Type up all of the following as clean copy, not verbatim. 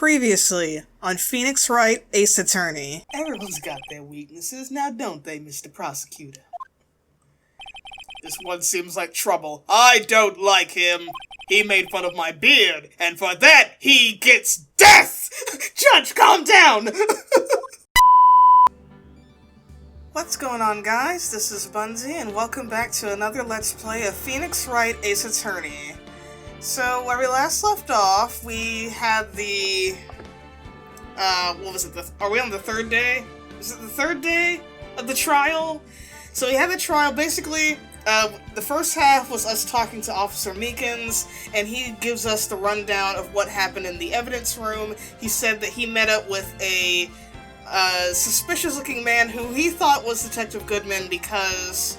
Previously on Phoenix Wright, Ace Attorney. Everyone's got their weaknesses, now don't they, Mr. Prosecutor? This one seems like trouble. I don't like him. He made fun of my beard, and for that, he gets death! Judge, calm down! What's going on, guys? This is Bunzi, and welcome back to another Let's Play of Phoenix Wright, Ace Attorney. So, where we last left off, we had the... what was it? Are we on the third day? Is it the third day of the trial? So we had the trial, basically, the first half was us talking to Officer Meekins, and he gives us the rundown of what happened in the evidence room. He said that he met up with a suspicious-looking man who he thought was Detective Goodman because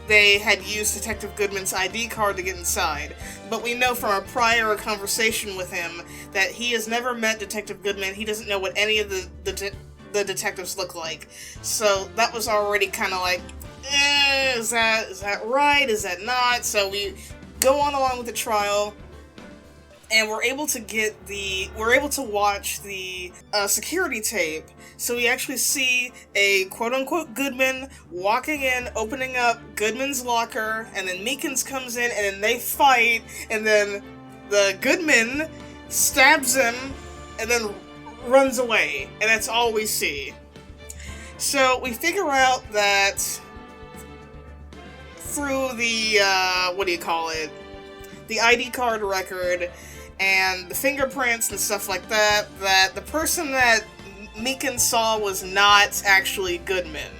they had used Detective Goodman's ID card to get inside. But we know from our prior conversation with him that he has never met Detective Goodman. He doesn't know what any of the detectives look like. So that was already kind of like, is that right? Is that not? So we go on along with the trial, and we're able to watch the security tape. So we actually see a quote-unquote Goodman walking in, opening up Goodman's locker, and then Meekins comes in, and then they fight, and then the Goodman stabs him, and then runs away, and that's all we see. So we figure out that through the, the ID card record, and the fingerprints and stuff like that, that the person that Meekins saw was not actually Goodman.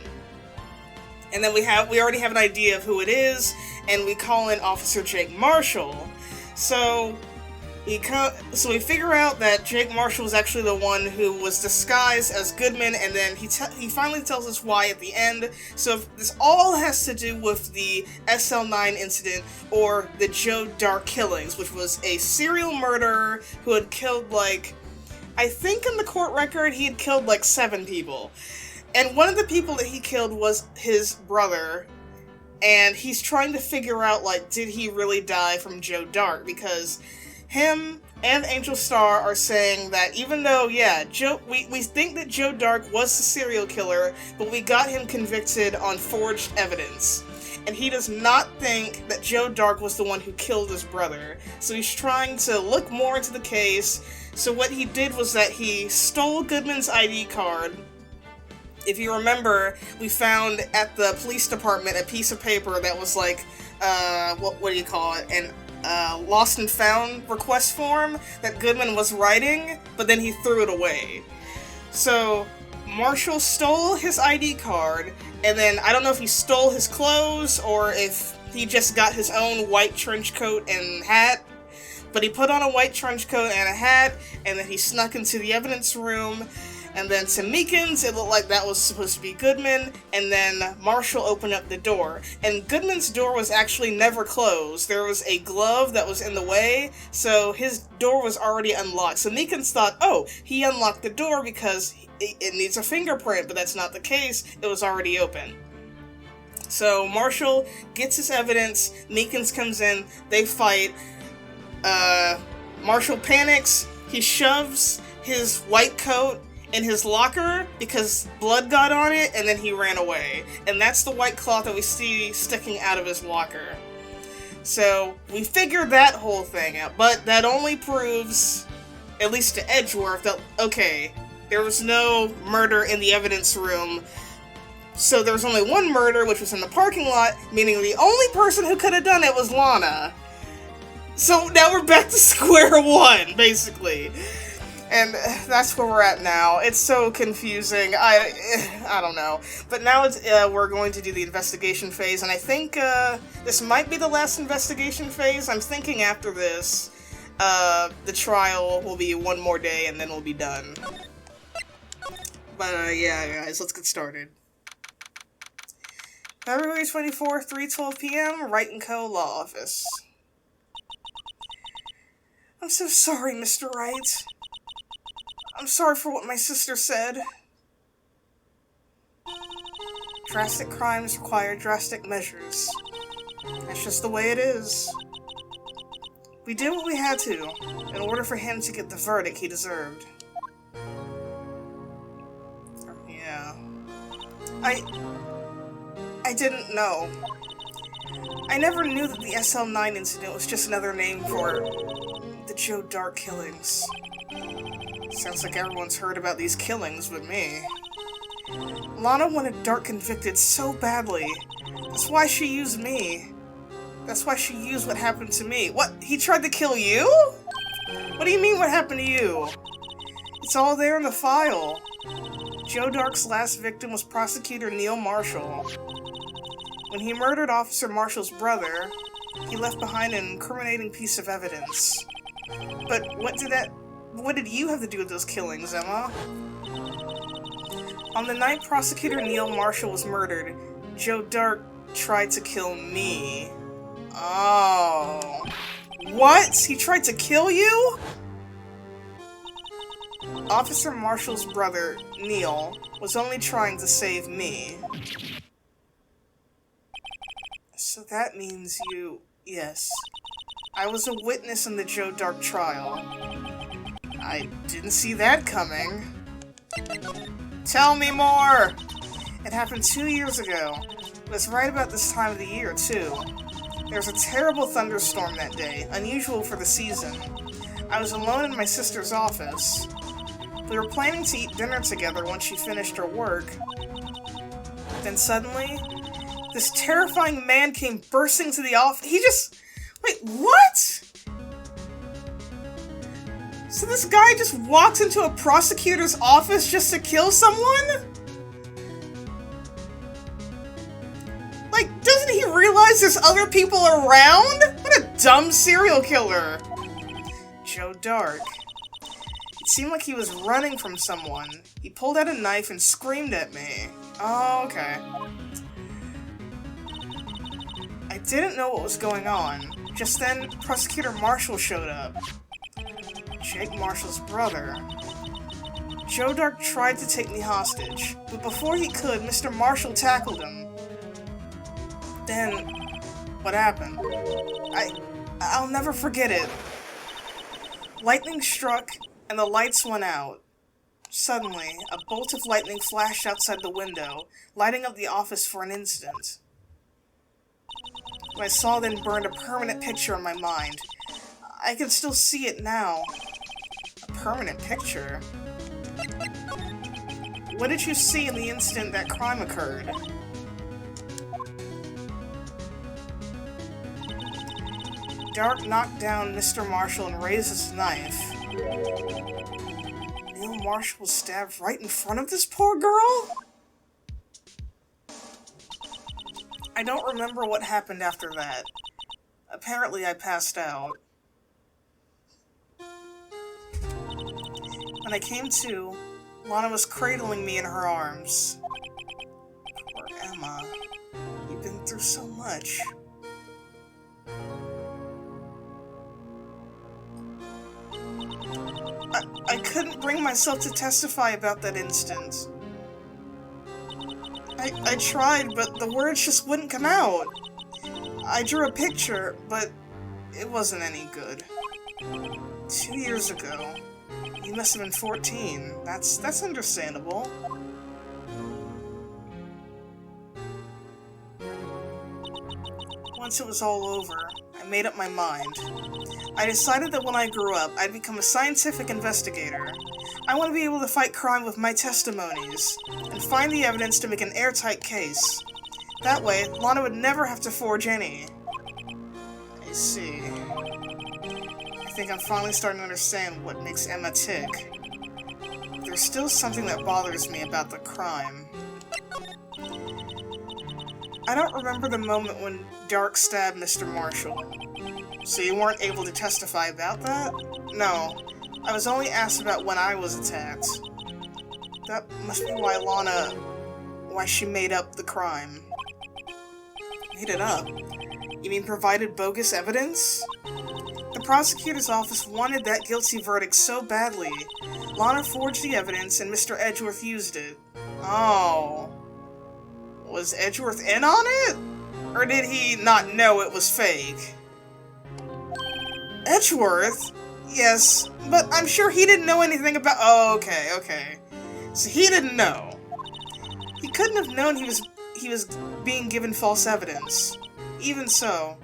And then we already have an idea of who it is, and we call in Officer Jake Marshall. So we figure out that Jake Marshall is actually the one who was disguised as Goodman, and then he finally tells us why at the end. So this all has to do with the SL-9 incident, or the Joe Dark killings, which was a serial murderer who had killed, I think in the court record, he had killed 7 people. And one of the people that he killed was his brother, and he's trying to figure out, did he really die from Joe Dark? Because him and Angel Star are saying that even though, we think that Joe Dark was the serial killer, but we got him convicted on forged evidence. And he does not think that Joe Dark was the one who killed his brother. So he's trying to look more into the case. So what he did was that he stole Goodman's ID card. If you remember, we found at the police department a piece of paper that was what do you call it? An lost and found request form that Goodman was writing, but then he threw it away. So Marshall stole his ID card, and then I don't know if he stole his clothes or if he just got his own white trench coat and hat, but he put on a white trench coat and a hat, and then he snuck into the evidence room, and then to Meekins, it looked like that was supposed to be Goodman, and then Marshall opened up the door. And Goodman's door was actually never closed. There was a glove that was in the way, so his door was already unlocked. So Meekins thought, oh, he unlocked the door because it needs a fingerprint, but that's not the case. It was already open. So Marshall gets his evidence, Meekins comes in, they fight. Marshall panics, he shoves his white coat in his locker because blood got on it, and then he ran away. And that's the white cloth that we see sticking out of his locker. So we figured that whole thing out, but that only proves, at least to Edgeworth, that, okay, there was no murder in the evidence room. So there was only one murder, which was in the parking lot, meaning the only person who could have done it was Lana. So now we're back to square one, basically. And that's where we're at now. It's so confusing. I don't know. But now we're going to do the investigation phase, and I think this might be the last investigation phase. I'm thinking after this, the trial will be one more day, and then we'll be done. But yeah, guys, let's get started. February 24th, 3:12 p.m., Wright & Co. Law Office. I'm so sorry, Mr. Wright. I'm sorry for what my sister said. Drastic crimes require drastic measures. That's just the way it is. We did what we had to, in order for him to get the verdict he deserved. I didn't know. I never knew that the SL-9 incident was just another name for the Joe Dark killings. Sounds like everyone's heard about these killings but me. Lana wanted Dark convicted so badly. That's why she used me. That's why she used what happened to me. What? He tried to kill you? What do you mean what happened to you? It's all there in the file. Joe Dark's last victim was prosecutor Neil Marshall. When he murdered Officer Marshall's brother, he left behind an incriminating piece of evidence. But what did you have to do with those killings, Emma? On the night Prosecutor Neil Marshall was murdered, Joe Dark tried to kill me. Oh. What? He tried to kill you? Officer Marshall's brother, Neil, was only trying to save me. So that means you... Yes. I was a witness in the Joe Dark trial. I didn't see that coming. Tell me more! It happened 2 years ago. It was right about this time of the year, too. There was a terrible thunderstorm that day, unusual for the season. I was alone in my sister's office. We were planning to eat dinner together once she finished her work. Then suddenly, this terrifying man came bursting to the office. Wait, what? So this guy just walks into a prosecutor's office just to kill someone? Like, doesn't he realize there's other people around? What a dumb serial killer. Joe Dark. It seemed like he was running from someone. He pulled out a knife and screamed at me. Oh, okay. I didn't know what was going on. Just then, Prosecutor Marshall showed up. Jake Marshall's brother. Joe Dark tried to take me hostage, but before he could, Mr. Marshall tackled him. Then, what happened? I'll never forget it. Lightning struck, and the lights went out. Suddenly, a bolt of lightning flashed outside the window, lighting up the office for an instant. What I saw then burned a permanent picture in my mind. I can still see it now. A permanent picture? What did you see in the instant that crime occurred? Dark knocked down Mr. Marshall and raised his knife. Neil Marshall was stabbed right in front of this poor girl? I don't remember what happened after that. Apparently I passed out. When I came to, Lana was cradling me in her arms. Poor Emma. You've been through so much. I couldn't bring myself to testify about that instant. I tried, but the words just wouldn't come out. I drew a picture, but it wasn't any good. 2 years ago. You must have been 14. That's understandable. Once it was all over, I made up my mind. I decided that when I grew up, I'd become a scientific investigator. I want to be able to fight crime with my testimonies, and find the evidence to make an airtight case. That way, Lana would never have to forge any. I see. I think I'm finally starting to understand what makes Emma tick. There's still something that bothers me about the crime. I don't remember the moment when Dark stabbed Mr. Marshall. So you weren't able to testify about that? No. I was only asked about when I was attacked. That must be why she made up the crime. Made it up? You mean provided bogus evidence? The prosecutor's office wanted that guilty verdict so badly. Lana forged the evidence and Mr. Edgeworth used it. Oh. Was Edgeworth in on it? Or did he not know it was fake? Edgeworth? Yes, but I'm sure he didn't know anything about... Oh, okay. So he didn't know. He couldn't have known he was being given false evidence. Even so,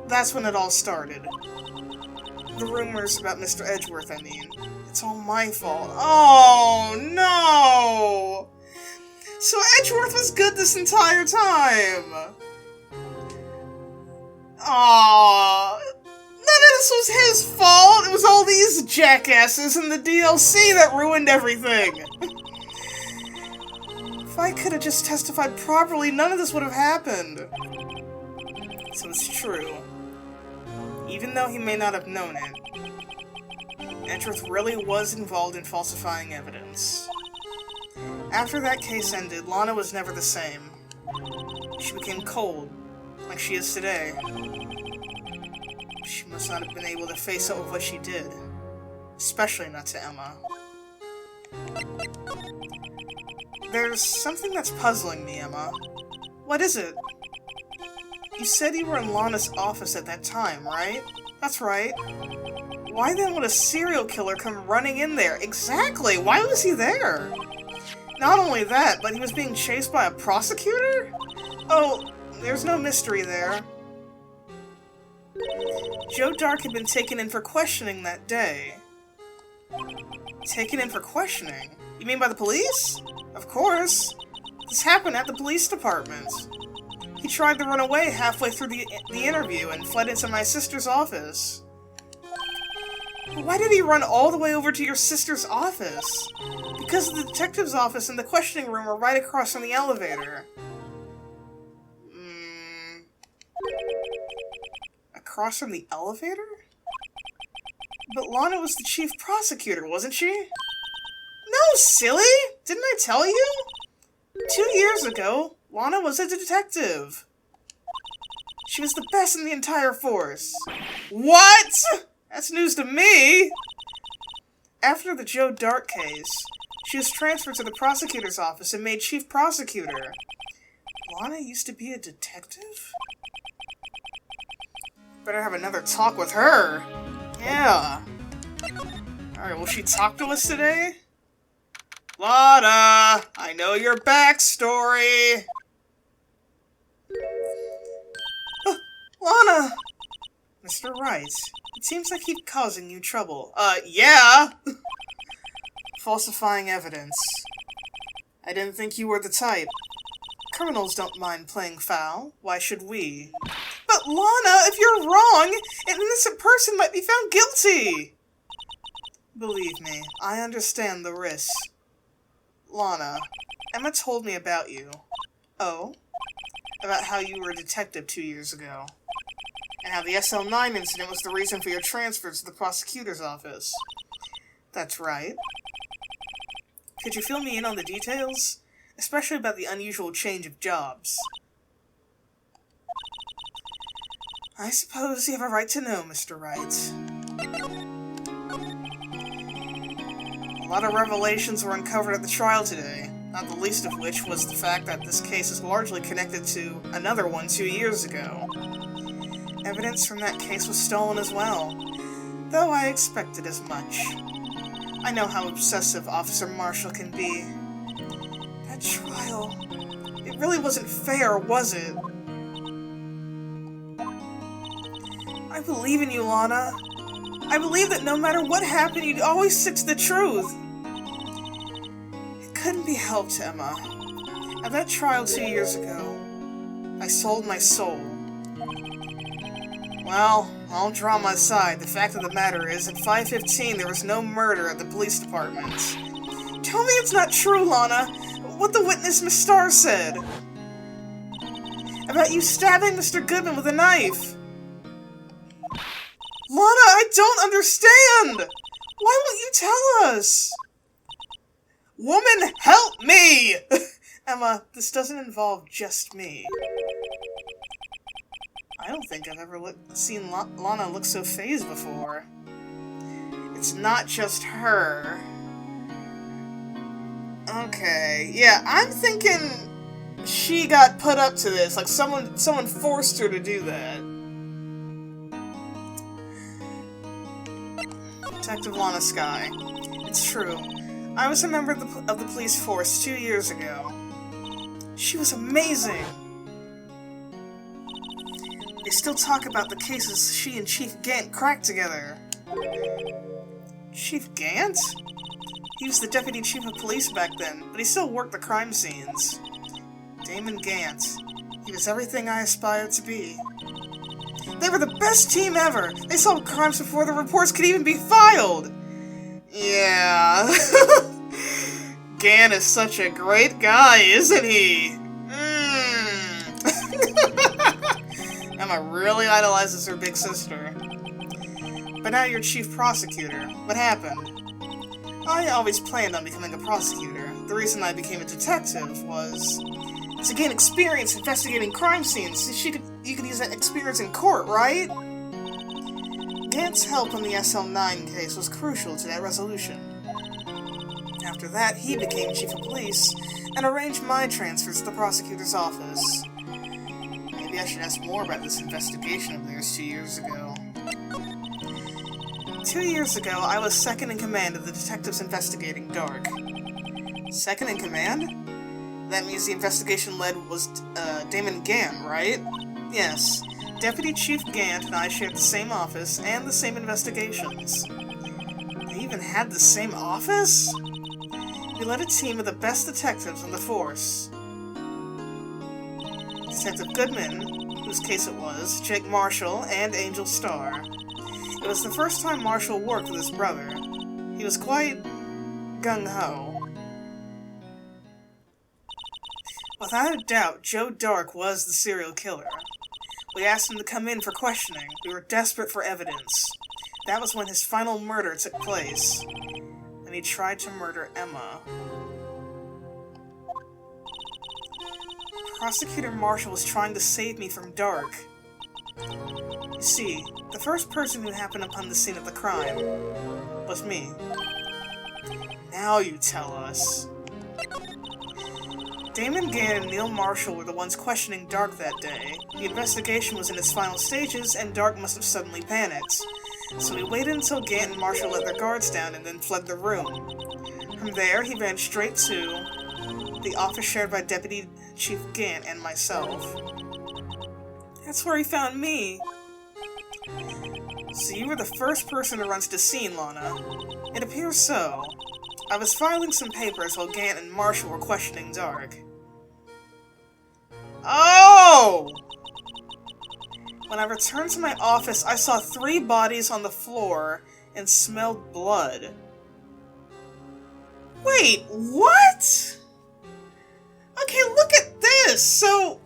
that's when it all started. The rumors about Mr. Edgeworth, I mean. It's all my fault. Oh, no! So Edgeworth was good this entire time! Aww. None of this was his fault! It was all these jackasses in the DLC that ruined everything! If I could have just testified properly, none of this would have happened. So it's true. Even though he may not have known it, Edgeworth really was involved in falsifying evidence. After that case ended, Lana was never the same. She became cold, like she is today. She must not have been able to face up with what she did. Especially not to Emma. There's something that's puzzling me, Emma. What is it? You said you were in Lana's office at that time, right? That's right. Why then would a serial killer come running in there? Exactly! Why was he there? Not only that, but he was being chased by a prosecutor? Oh, there's no mystery there. Joe Dark had been taken in for questioning that day. Taken in for questioning? You mean by the police? Of course. This happened at the police department. He tried to run away halfway through the interview and fled into my sister's office. Why did he run all the way over to your sister's office? Because the detective's office and the questioning room are right across from the elevator. Across from the elevator? But Lana was the chief prosecutor, wasn't she? No, silly! Didn't I tell you? 2 years ago, Lana was a detective. She was the best in the entire force. What? That's news to me! After the Joe Dark case, she was transferred to the prosecutor's office and made chief prosecutor. Lana used to be a detective? Better have another talk with her. Yeah. Alright, will she talk to us today? Lana, I know your backstory. Lana! Mr. Wright, it seems I keep causing you trouble. Yeah! Falsifying evidence. I didn't think you were the type. Criminals don't mind playing foul. Why should we? But Lana, if you're wrong, an innocent person might be found guilty! Believe me, I understand the risks. Lana, Emma told me about you. Oh? About how you were a detective 2 years ago. And how the SL-9 incident was the reason for your transfer to the prosecutor's office. That's right. Could you fill me in on the details? Especially about the unusual change of jobs. I suppose you have a right to know, Mr. Wright. A lot of revelations were uncovered at the trial today, not the least of which was the fact that this case is largely connected to another one 2 years ago. Evidence from that case was stolen as well, though I expected as much. I know how obsessive Officer Marshall can be. That trial, it really wasn't fair, was it? I believe in you, Lana. I believe that no matter what happened, you'd always stick to the truth. It couldn't be helped, Emma. At that trial 2 years ago, I sold my soul. Well, I'll draw my side. The fact of the matter is, at 5:15, there was no murder at the police department. Tell me it's not true, Lana. What the witness, Miss Starr, said. About you stabbing Mr. Goodman with a knife. Lana, I don't understand! Why won't you tell us? Woman, help me! Emma, this doesn't involve just me. I don't think I've ever seen Lana look so fazed before. It's not just her. Okay, yeah, I'm thinking she got put up to this, like someone forced her to do that. Detective Lana Skye. It's true. I was a member of the police force 2 years ago. She was amazing. They still talk about the cases she and Chief Gant cracked together. Chief Gant? He was the deputy chief of police back then, but he still worked the crime scenes. Damon Gant. He was everything I aspired to be. They were the best team ever! They solved crimes before the reports could even be filed! Yeah. Gant is such a great guy, isn't he? Emma really idolizes her big sister. But now you're chief prosecutor. What happened? I always planned on becoming a prosecutor. The reason I became a detective was to gain experience investigating crime scenes. You could use that experience in court, right? Gant's help in the SL-9 case was crucial to that resolution. After that, he became chief of police and arranged my transfer to the prosecutor's office. Maybe I should ask more about this investigation of theirs 2 years ago. 2 years ago, I was second in command of the detectives investigating Dark. Second in command? That means the investigation led was Damon Gant, right? Yes. Deputy Chief Gant and I shared the same office and the same investigations. They even had the same office? We led a team of the best detectives on the force. Detective Goodman, whose case it was, Jake Marshall, and Angel Starr. It was the first time Marshall worked with his brother. He was quite gung-ho. Without a doubt, Joe Dark was the serial killer. We asked him to come in for questioning. We were desperate for evidence. That was when his final murder took place. And he tried to murder Emma. Prosecutor Marshall was trying to save me from Dark. You see, the first person who happened upon the scene of the crime was me. Now you tell us. Damon Gant and Neil Marshall were the ones questioning Dark that day. The investigation was in its final stages, and Dark must have suddenly panicked. So we waited until Gant and Marshall let their guards down and then fled the room. From there, he ran straight to the office shared by Deputy Chief Gant and myself. That's where he found me. So you were the first person to run to the scene, Lana. It appears so. I was filing some papers while Gant and Marshall were questioning Dark. Oh! When I returned to my office, I saw 3 bodies on the floor and smelled blood. Wait, what? Okay, look at this! So,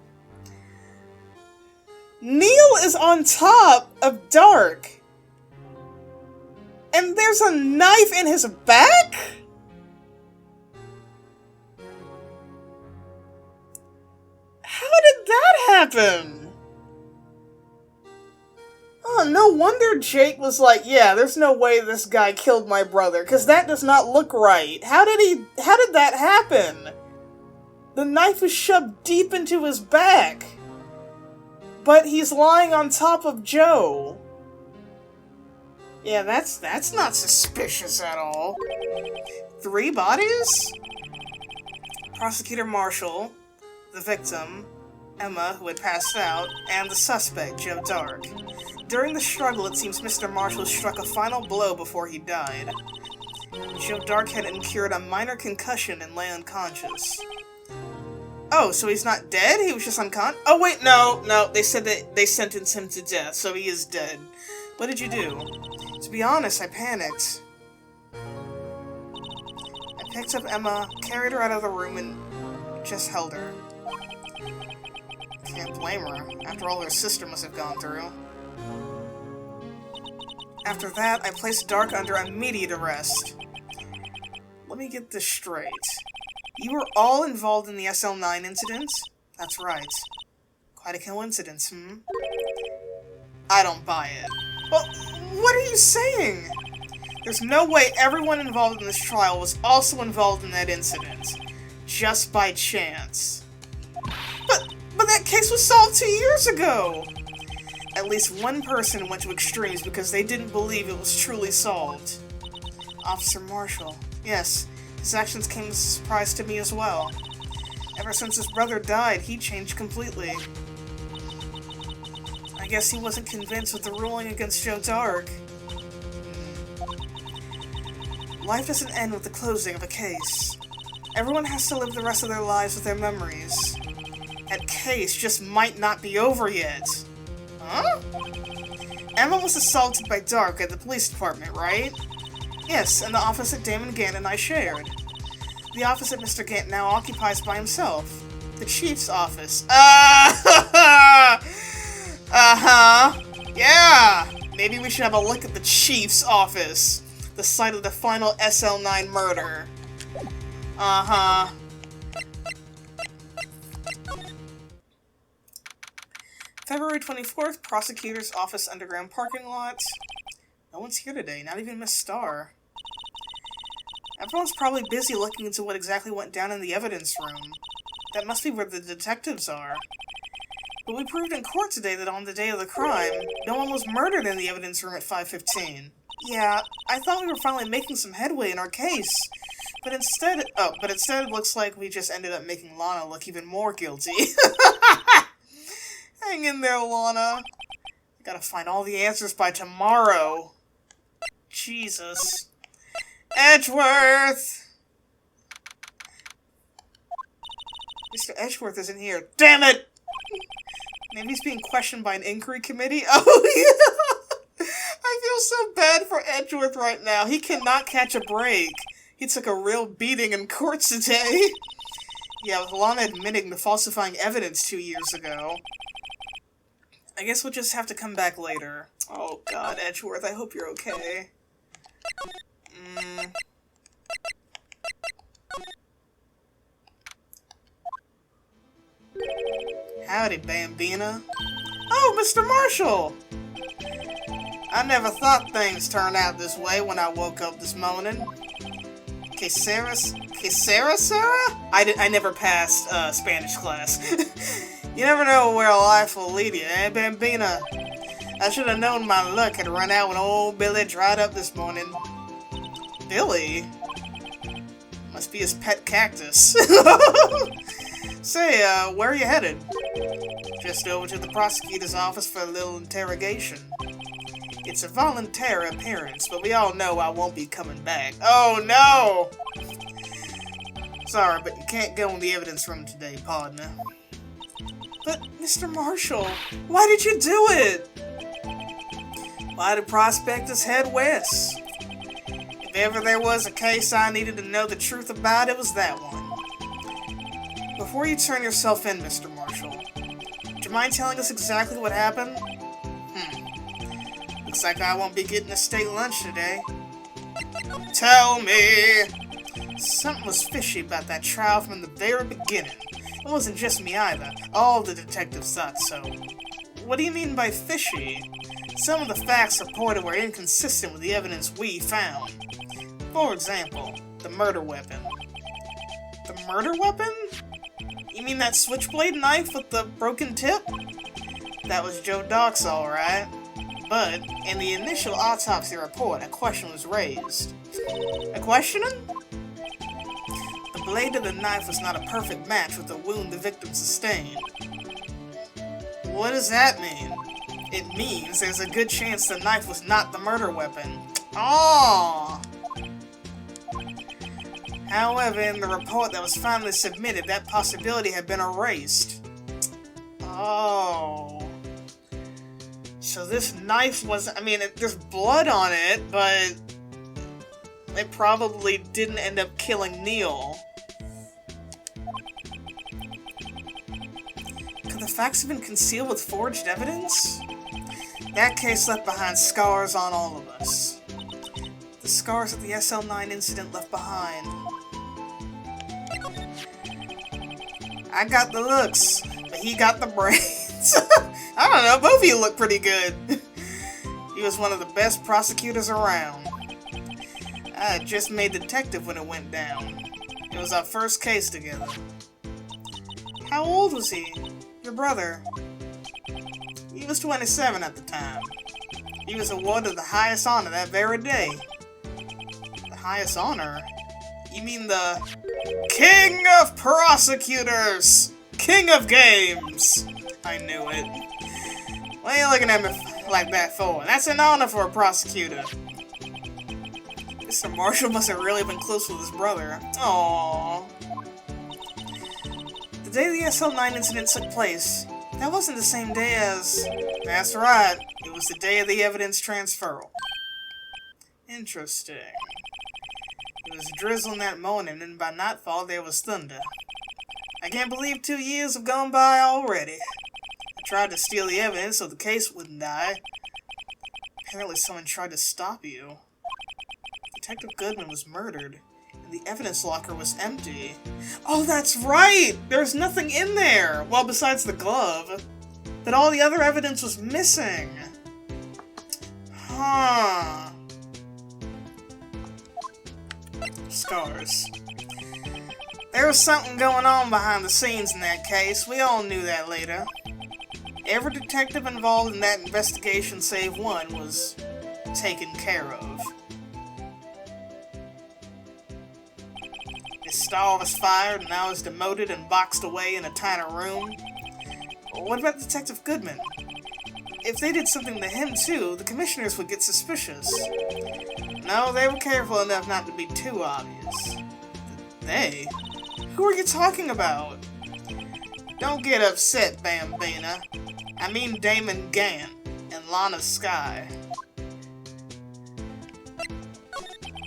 Neil is on top of Dark. And there's a knife in his back? How did that happen? Oh, no wonder Jake was like, yeah, there's no way this guy killed my brother, because that does not look right. How did that happen? The knife was shoved deep into his back. But he's lying on top of Joe. Yeah, that's not suspicious at all. 3 bodies? Prosecutor Marshall, the victim, Emma, who had passed out, and the suspect, Joe Dark. During the struggle, it seems Mr. Marshall struck a final blow before he died. Joe Dark had incurred a minor concussion and lay unconscious. Oh, so he's not dead? He was just unconscious? Oh, wait, no, they said that they sentenced him to death, so he is dead. What did you do? To be honest, I panicked. I picked up Emma, carried her out of the room, and just held her. Can't blame her, after all her sister must have gone through. After that, I placed Dark under immediate arrest. Let me get this straight. You were all involved in the SL-9 incident? That's right. Quite a coincidence, I don't buy it. Well, what are you saying? There's no way everyone involved in this trial was also involved in that incident. Just by chance. But that case was solved 2 years ago! At least one person went to extremes because they didn't believe it was truly solved. Officer Marshall. Yes, his actions came as a surprise to me as well. Ever since his brother died, he changed completely. I guess he wasn't convinced with the ruling against Joe Dark. Life doesn't end with the closing of a case. Everyone has to live the rest of their lives with their memories. That case just might not be over yet. Huh? Emma was assaulted by Dark at the police department, right? Yes, in the office that Damon Gant and I shared. The office that Mr. Gant now occupies by himself. The chief's office. Uh-huh. Yeah! Maybe we should have a look at the chief's office. The site of the final SL-9 murder. Uh-huh. February 24th, prosecutor's office underground parking lot. No one's here today, not even Miss Starr. Everyone's probably busy looking into what exactly went down in the evidence room. That must be where the detectives are. But we proved in court today that on the day of the crime, no one was murdered in the evidence room at 5:15. Yeah, I thought we were finally making some headway in our case. But instead it looks like we just ended up making Lana look even more guilty. Hang in there, Lana. I gotta find all the answers by tomorrow. Jesus. Edgeworth! Mr. Edgeworth isn't here. Damn it! Maybe he's being questioned by an inquiry committee? Oh, yeah! I feel so bad for Edgeworth right now. He cannot catch a break. He took a real beating in court today. Yeah, with Lana admitting to falsifying evidence 2 years ago. I guess we'll just have to come back later. Oh god, Edgeworth, I hope you're okay. Howdy, Bambina. Oh, Mr. Marshall! I never thought things turned out this way when I woke up this morning. Quesera, Sarah? I never passed Spanish class. You never know where life will lead you, eh, Bambina? I should have known my luck had run out when old Billy dried up this morning. Billy? Must be his pet cactus. Say, where are you headed? Just over to the prosecutor's office for a little interrogation. It's a voluntary appearance, but we all know I won't be coming back. Oh, no! Sorry, but you can't go in the evidence room today, partner. But, Mr. Marshall, why did you do it? Why did prospectors head west? If ever there was a case I needed to know the truth about, it was that one. Before you turn yourself in, Mr. Marshall, do you mind telling us exactly what happened? Looks like I won't be getting a state lunch today. Tell me! Something was fishy about that trial from the very beginning. It wasn't just me either. All the detectives thought so. What do you mean by fishy? Some of the facts reported were inconsistent with the evidence we found. For example, the murder weapon. The murder weapon? You mean that switchblade knife with the broken tip? That was Joe Dark's, alright. But, in the initial autopsy report, a question was raised. A question? The blade of the knife was not a perfect match with the wound the victim sustained. What does that mean? It means there's a good chance the knife was not the murder weapon. Aww! However, in the report that was finally submitted, that possibility had been erased. Oh. So this knife wasn't... I mean, there's blood on it, but... it probably didn't end up killing Neil. Could the facts have been concealed with forged evidence? That case left behind scars on all of us. The scars that the SL-9 incident left behind. I got the looks, but he got the brains. I don't know, both of you look pretty good. He was one of the best prosecutors around. I had just made detective when it went down. It was our first case together. How old was he? Your brother? He was 27 at the time. He was awarded the highest honor that very day. The highest honor? You mean the King of Prosecutors! King of Games! I knew it. What are you looking at me like that for? That's an honor for a prosecutor. Mr. Marshall must have really been close with his brother. Aww. The day the SL-9 incident took place, that wasn't the same day as... That's right. It was the day of the evidence transferal. Interesting. It was drizzling that morning, and by nightfall there was thunder. I can't believe 2 years have gone by already. I tried to steal the evidence so the case wouldn't die. Apparently someone tried to stop you. Detective Goodman was murdered, and the evidence locker was empty. Oh, that's right! There's nothing in there! Well, besides the glove. But all the other evidence was missing. Huh. Scars. There was something going on behind the scenes in that case. We all knew that later. Every detective involved in that investigation save one was taken care of. His star was fired and now is demoted and boxed away in a tiny room. What about Detective Goodman? If they did something to him too, the commissioners would get suspicious. No, they were careful enough not to be too obvious. They? Who are you talking about? Don't get upset, Bambina. I mean Damon Gant and Lana Skye.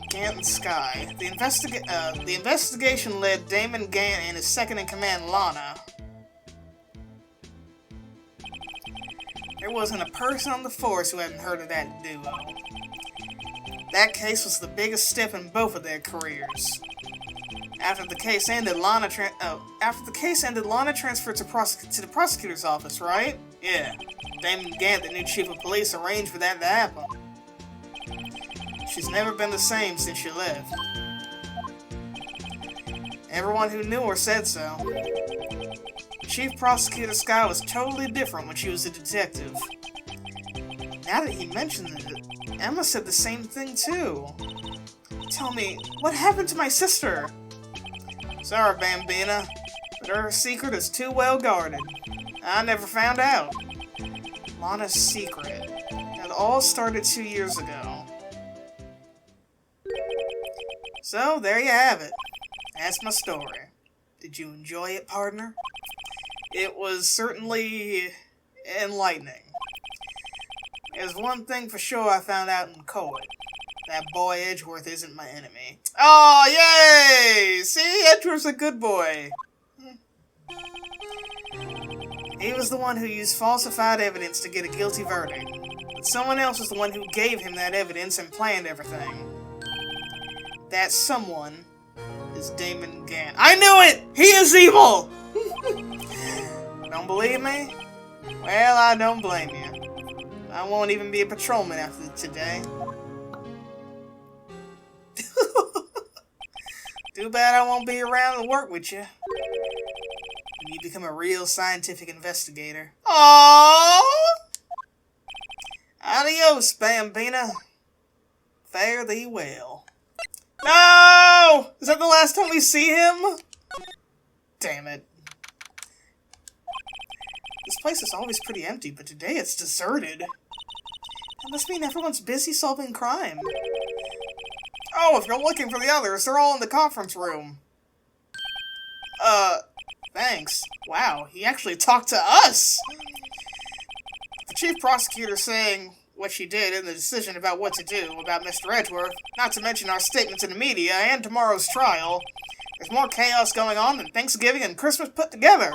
Gant and Skye. The investigation led Damon Gant and his second-in-command, Lana. There wasn't a person on the force who hadn't heard of that duo. That case was the biggest step in both of their careers. After the case ended, Lana transferred to the prosecutor's office, right? Yeah. Damon Gant, the new chief of police, arranged for that to happen. She's never been the same since she left. Everyone who knew her said so. Chief Prosecutor Skye was totally different when she was a detective. Now that he mentions it, Emma said the same thing too. Tell me, what happened to my sister? Sorry, Bambina, but her secret is too well guarded. I never found out. Lana's secret. It all started 2 years ago. So, there you have it. That's my story. Did you enjoy it, partner? It was certainly enlightening. There's one thing for sure I found out in court. That boy Edgeworth isn't my enemy. Oh, yay! See, Edgeworth's a good boy. He was the one who used falsified evidence to get a guilty verdict. But someone else was the one who gave him that evidence and planned everything. That someone is Damon Gant. I knew it! He is evil! Don't believe me? Well, I don't blame you. I won't even be a patrolman after today. Too bad I won't be around to work with you. When you become a real scientific investigator. Aww! Adios, Bambina. Fare thee well. No! Is that the last time we see him? Damn it. This place is always pretty empty, but today it's deserted. That must mean everyone's busy solving crime. Oh, if you're looking for the others, they're all in the conference room. Thanks. Wow, he actually talked to us! The chief prosecutor saying what she did and the decision about what to do about Mr. Edgeworth, not to mention our statement to the media and tomorrow's trial. There's more chaos going on than Thanksgiving and Christmas put together.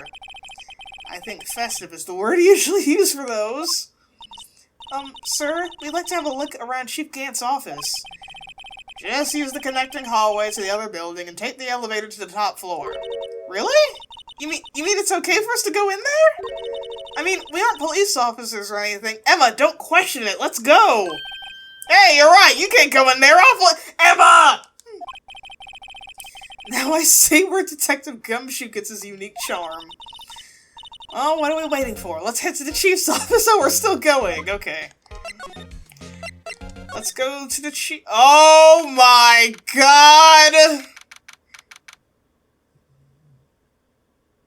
I think festive is the word usually used for those. Sir, we'd like to have a look around Chief Gant's office. Just use the connecting hallway to the other building and take the elevator to the top floor. Really? You mean it's okay for us to go in there? I mean, we aren't police officers or anything. Emma, don't question it. Let's go. Hey, you're right. You can't go in there. Emma! Now I see where Detective Gumshoe gets his unique charm. Oh, what are we waiting for? Let's head to the chief's office. Oh, we're still going. Okay. Let's go to the chief. Oh my god!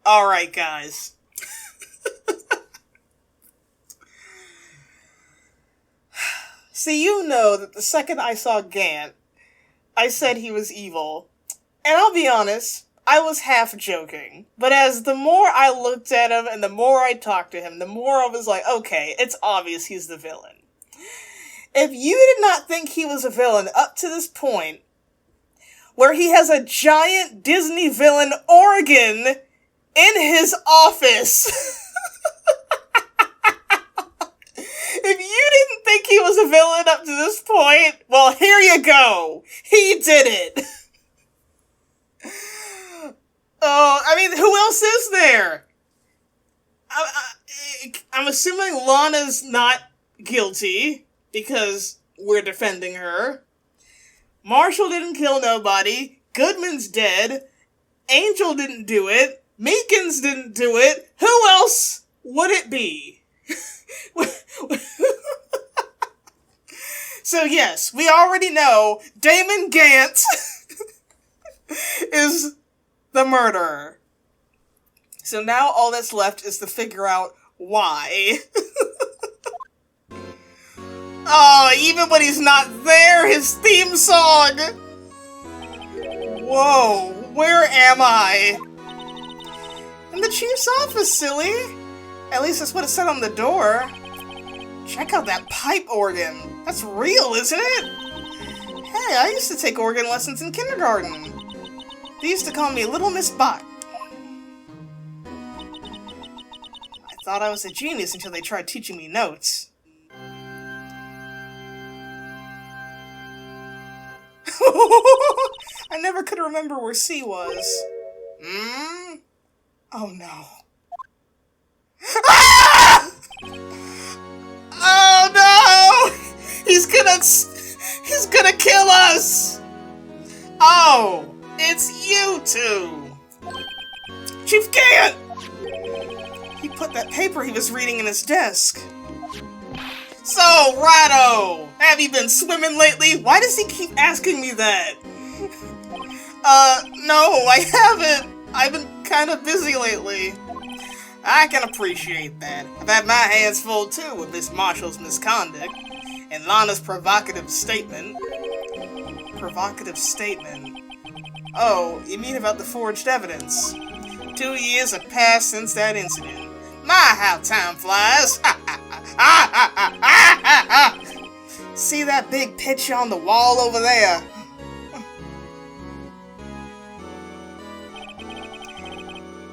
Alright, guys. See, you know that the second I saw Gant, I said he was evil. And I'll be honest, I was half joking. But as the more I looked at him and the more I talked to him, the more I was like, okay, it's obvious he's the villain. If you did not think he was a villain up to this point, where he has a giant Disney villain organ in his office... If you didn't think he was a villain up to this point, well, here you go. He did it. Oh, I mean, who else is there? I'm assuming Lana's not guilty, because we're defending her. Marshall didn't kill nobody. Goodman's dead. Angel didn't do it. Meekins didn't do it. Who else would it be? So yes, we already know Damon Gant is the murderer. So now all that's left is to figure out why. Oh, even when he's not there, his theme song! Whoa, where am I? In the chief's office, silly! At least that's what it said on the door. Check out that pipe organ. That's real, isn't it? Hey, I used to take organ lessons in kindergarten. They used to call me Little Miss Bot. I thought I was a genius until they tried teaching me notes. I never could remember where C was. Oh no. Ah! Oh no! He's gonna kill us! Oh, it's you two! Chief Gant! He put that paper he was reading in his desk. So, Rado, have you been swimming lately? Why does he keep asking me that? No, I haven't. I've been kind of busy lately. I can appreciate that. I've had my hands full too with Miss Marshall's misconduct and Lana's provocative statement. Provocative statement? Oh, you mean about the forged evidence? 2 years have passed since that incident. My, how time flies! See that big picture on the wall over there?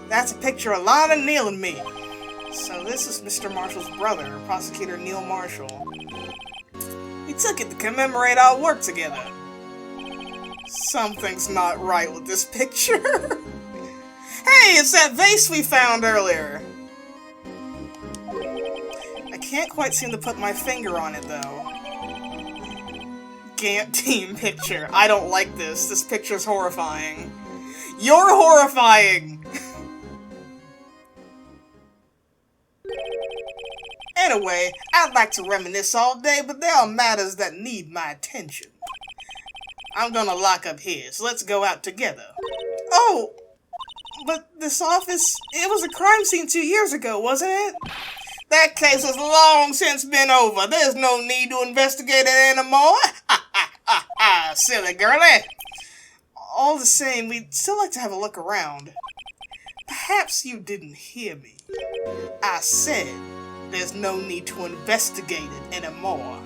That's a picture of Lana, Neil, and me. So this is Mr. Marshall's brother, Prosecutor Neil Marshall. We took it to commemorate our work together. Something's not right with this picture. Hey, it's that vase we found earlier. I can't quite seem to put my finger on it, though. Gant team picture. I don't like this. This picture's horrifying. You're horrifying! Anyway, I'd like to reminisce all day, but there are matters that need my attention. I'm gonna lock up here, so let's go out together. Oh! But this office, it was a crime scene 2 years ago, wasn't it? That case has long since been over. There's no need to investigate it anymore. Silly girlie. All the same, we'd still like to have a look around. Perhaps you didn't hear me. I said there's no need to investigate it anymore.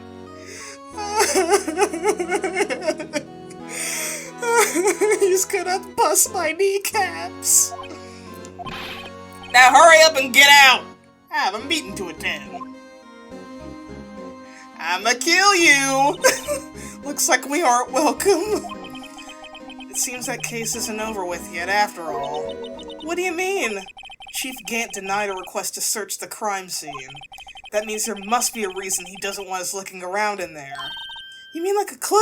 He's gonna bust my kneecaps. Now hurry up and get out. I have a meeting to attend. I'ma kill you. Looks like we aren't welcome. It seems that case isn't over with yet after all. What do you mean? Chief Gant denied a request to search the crime scene. That means there must be a reason he doesn't want us looking around in there. You mean like a clue?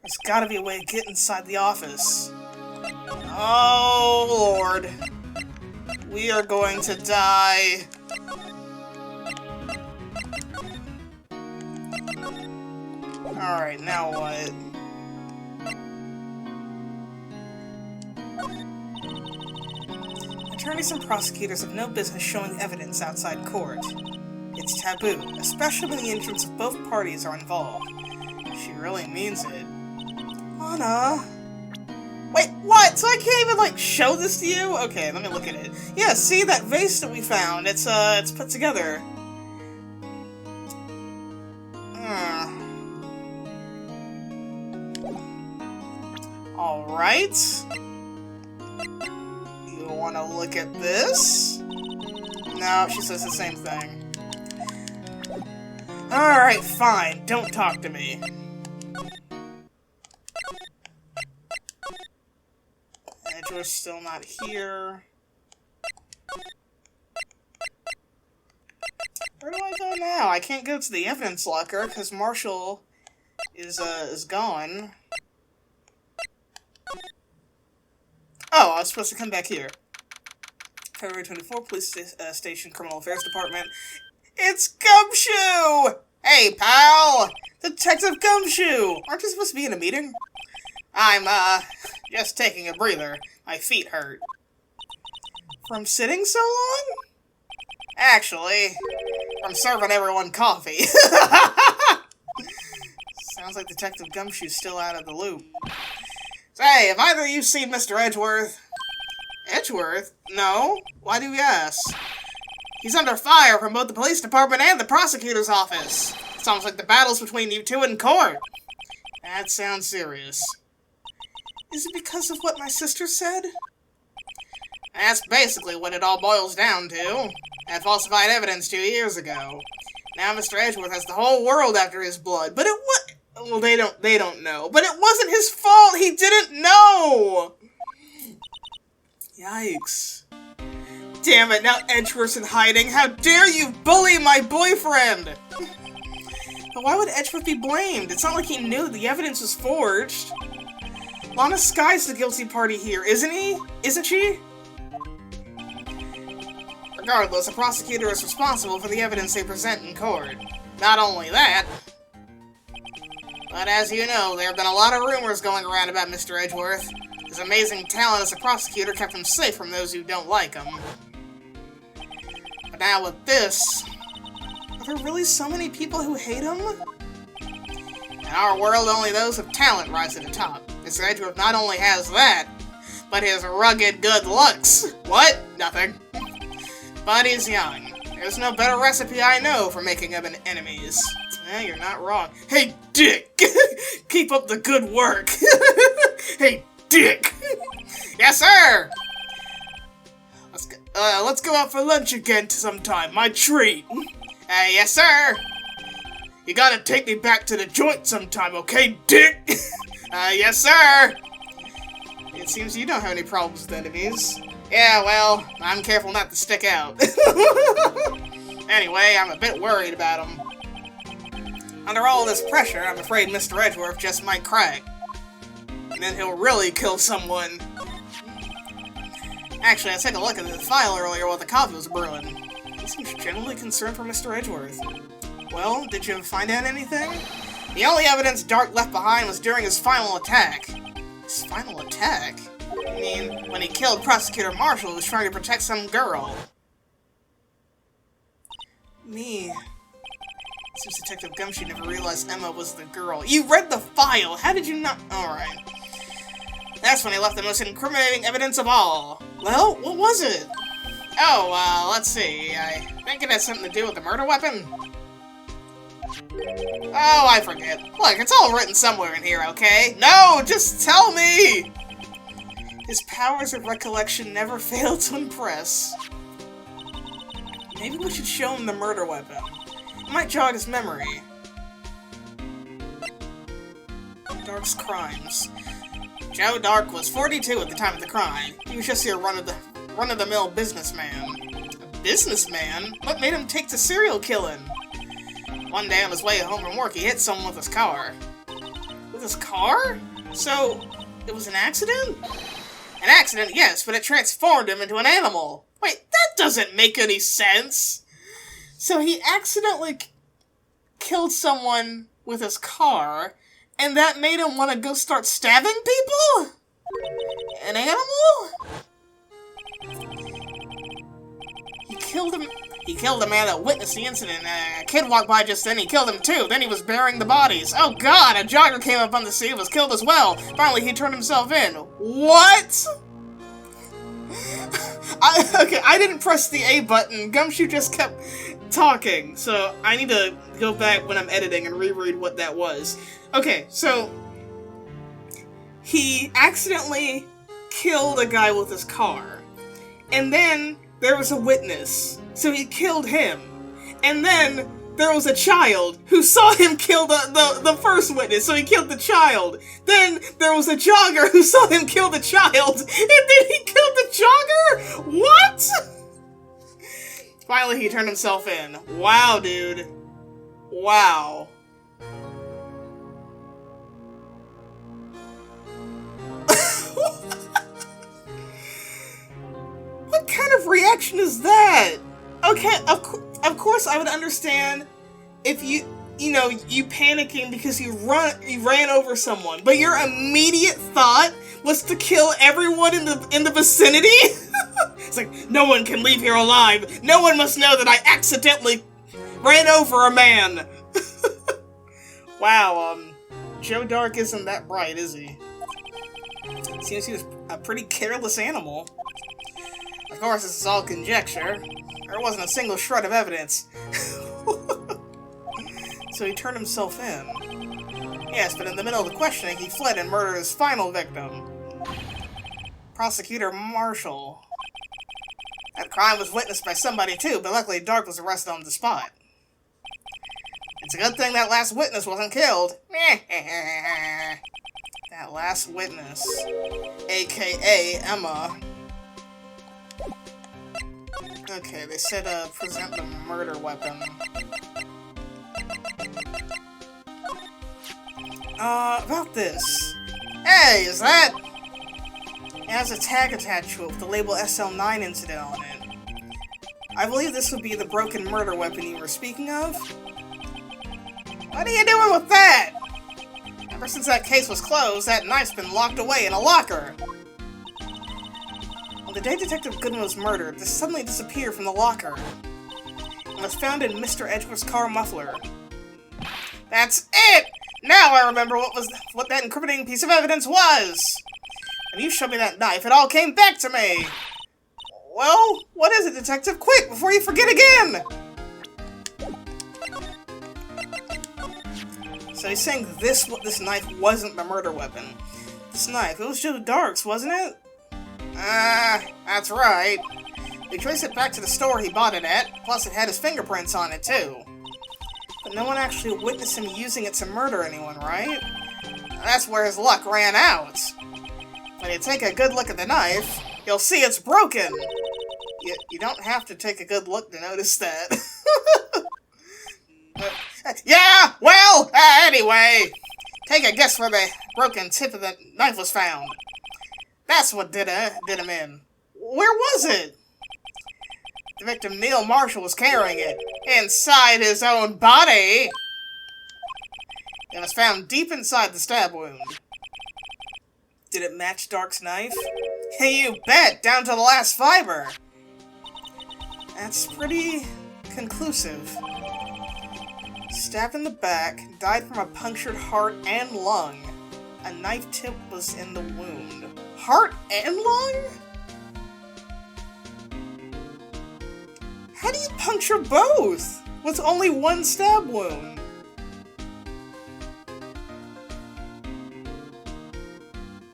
There's gotta be a way to get inside the office. Oh, Lord. We are going to die. Alright, now what? Attorneys and prosecutors have no business showing evidence outside court. It's taboo, especially when the interests of both parties are involved. She really means it. Anna... Wait, what? So I can't even, like, show this to you? Okay, let me look at it. Yeah, see that vase that we found? It's put together. Alright. You wanna look at this? No, she says the same thing. Alright, fine. Don't talk to me. Edgeworth's still not here. Where do I go now? I can't go to the evidence locker because Marshall is gone. Oh, I was supposed to come back here. February 24, Police Station, Criminal Affairs Department. It's Gumshoe! Hey, pal! Detective Gumshoe! Aren't you supposed to be in a meeting? I'm, just taking a breather. My feet hurt. From sitting so long? Actually, from serving everyone coffee. Sounds like Detective Gumshoe's still out of the loop. Say, have either of you seen Mr. Edgeworth? Edgeworth? No. Why do you ask? He's under fire from both the police department and the prosecutor's office. It's almost like the battle's between you two in court. That sounds serious. Is it because of what my sister said? That's basically what it all boils down to. That falsified evidence 2 years ago. Now Mr. Edgeworth has the whole world after his blood. But it was... Well, they don't know. But it wasn't his fault! He didn't know! Yikes. Damn it, now Edgeworth's in hiding. How dare you bully my boyfriend! But why would Edgeworth be blamed? It's not like he knew that the evidence was forged. Lana Sky's the guilty party here, isn't he? Isn't she? Regardless, the prosecutor is responsible for the evidence they present in court. Not only that, but as you know, there have been a lot of rumors going around about Mr. Edgeworth. His amazing talent as a prosecutor kept him safe from those who don't like him. But now with this, are there really so many people who hate him? In our world, only those with talent rise to the top. Mr. Edgeworth not only has that, but his rugged good looks. What? Nothing. But he's young. There's no better recipe I know for making up enemies. Yeah, you're not wrong. Hey, Dick! Keep up the good work! Hey, Dick! Yes, sir! Let's go out for lunch again sometime. My treat. Yes, sir! You gotta take me back to the joint sometime, okay, Dick? Yes, sir! It seems you don't have any problems with enemies. Yeah, well, I'm careful not to stick out. Anyway, I'm a bit worried about him. Under all this pressure, I'm afraid Mr. Edgeworth just might crack. And then he'll really kill someone. Actually, I took a look at the file earlier while the coffee was brewing. He seems generally concerned for Mr. Edgeworth. Well, did you find out anything? The only evidence Dark left behind was during his final attack. His final attack? I mean, when he killed Prosecutor Marshall, who was trying to protect some girl. Me. Seems Detective Gumshoe never realized Emma was the girl. You read the file! How did you not? Alright. That's when he left the most incriminating evidence of all. Well, what was it? Oh, let's see. I think it had something to do with the murder weapon. Oh, I forget. Look, it's all written somewhere in here, okay? No, just tell me! His powers of recollection never fail to impress. Maybe we should show him the murder weapon. It might jog his memory. Dark's crimes. Joe Dark was 42 at the time of the crime. He was just your run-of-the-mill businessman. A businessman? What made him take to serial killing? One day on his way home from work, he hit someone with his car. With his car? So, it was an accident? An accident, yes, but it transformed him into an animal. Wait, that doesn't make any sense! So he accidentally killed someone with his car, and that made him want to go start stabbing people? An animal? killed him. He killed a man that witnessed the incident. A kid walked by just then. He killed him too. Then he was burying the bodies. Oh God! A jogger came up on the scene and was killed as well. Finally, he turned himself in. What? I didn't press the A button. Gumshoe just kept talking, so I need to go back when I'm editing and reread what that was. Okay, so he accidentally killed a guy with his car, and then there was a witness, so he killed him, and then there was a child who saw him kill the first witness, so he killed the child. Then there was a jogger who saw him kill the child, and then he killed the jogger? What? Finally, he turned himself in. Wow, dude. Wow. What kind of reaction is that? Okay, of course I would understand if you panicking because you ran over someone, but your immediate thought was to kill everyone in the vicinity? It's like, no one can leave here alive. No one must know that I accidentally ran over a man. Wow, Joe Dark isn't that bright, is he? Seems he was a pretty careless animal. Of course, this is all conjecture. There wasn't a single shred of evidence. So he turned himself in. Yes, but in the middle of the questioning, he fled and murdered his final victim. Prosecutor Marshall. That crime was witnessed by somebody too, but luckily Dark was arrested on the spot. It's a good thing that last witness wasn't killed. That last witness. AKA Emma. Okay, they said, present the murder weapon. About this. Hey, is that? It has a tag attached to it with the label SL-9 incident on it. I believe this would be the broken murder weapon you were speaking of. What are you doing with that? Ever since that case was closed, that knife's been locked away in a locker. On the day Detective Goodman was murdered, this suddenly disappeared from the locker. It was found in Mr. Edgeworth's car muffler. That's it! Now I remember what that incriminating piece of evidence was! When you showed me that knife, it all came back to me! Well, what is it, Detective? Quick, before you forget again! So he's saying this knife wasn't the murder weapon. This knife, it was Joe Dark's, wasn't it? That's right. They traced it back to the store he bought it at, plus it had his fingerprints on it, too. But no one actually witnessed him using it to murder anyone, right? That's where his luck ran out. When you take a good look at the knife, you'll see it's broken. You don't have to take a good look to notice that. Yeah, well, anyway. Take a guess where the broken tip of the knife was found. That's what did him in. Where was it? The victim, Neil Marshall, was carrying it. Inside his own body. It was found deep inside the stab wound. Did it match Dark's knife? Hey, you bet! Down to the last fiber! That's pretty conclusive. Stabbed in the back, died from a punctured heart and lung. A knife tip was in the wound. Heart and lung? How do you puncture both with only one stab wound?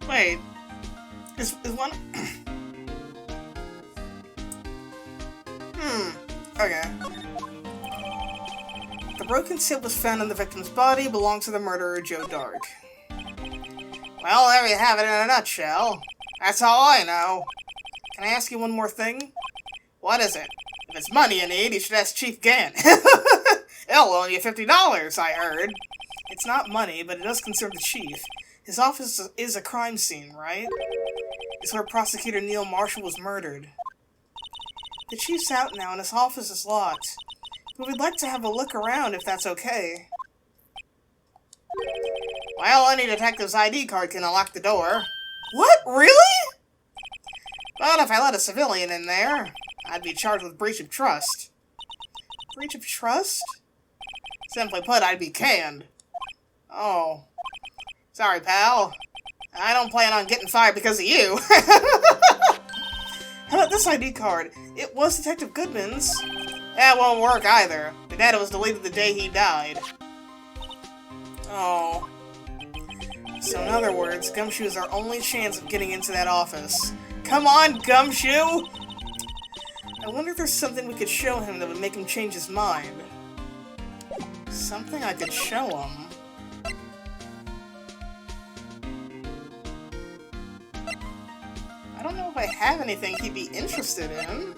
Wait, is one... Okay. The broken tip was found in the victim's body, belonged to the murderer, Joe Dark. Well, there you have it in a nutshell. That's all I know. Can I ask you one more thing? What is it? If it's money you need, you should ask Chief Gann. He'll loan you $50, I heard. It's not money, but it does concern the chief. His office is a crime scene, right? It's where Prosecutor Neil Marshall was murdered. The chief's out now and his office is locked. But we'd like to have a look around if that's okay. Well, any detective's ID card can unlock the door. What? Really? But if I let a civilian in there, I'd be charged with breach of trust. Breach of trust? Simply put, I'd be canned. Oh. Sorry, pal. I don't plan on getting fired because of you. How about this ID card? It was Detective Goodman's. That won't work either. The data was deleted the day he died. Oh. So in other words, Gumshoe is our only chance of getting into that office. Come on, Gumshoe! I wonder if there's something we could show him that would make him change his mind. Something I could show him. I don't know if I have anything he'd be interested in.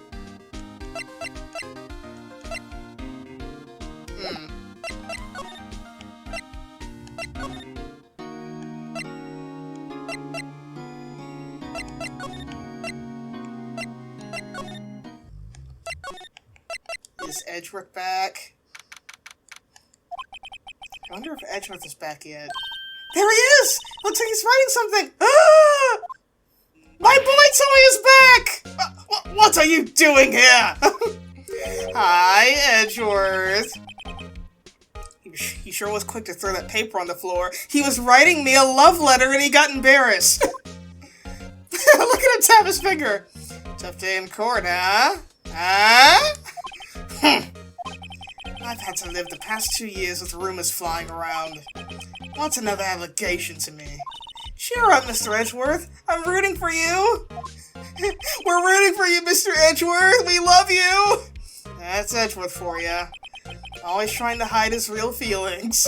Is Edgeworth back? I wonder if Edgeworth is back yet. There he is! Looks like he's writing something! Ah! My boy Toy is back! What are you doing here? Hi, Edgeworth. He sure was quick to throw that paper on the floor. He was writing me a love letter and he got embarrassed. Look at him tap his finger. Tough day in court, huh? Huh? I've had to live the past 2 years with rumors flying around. What's another allegation to me? Cheer up, Mr. Edgeworth. I'm rooting for you. We're rooting for you, Mr. Edgeworth. We love you. That's Edgeworth for you. Always trying to hide his real feelings.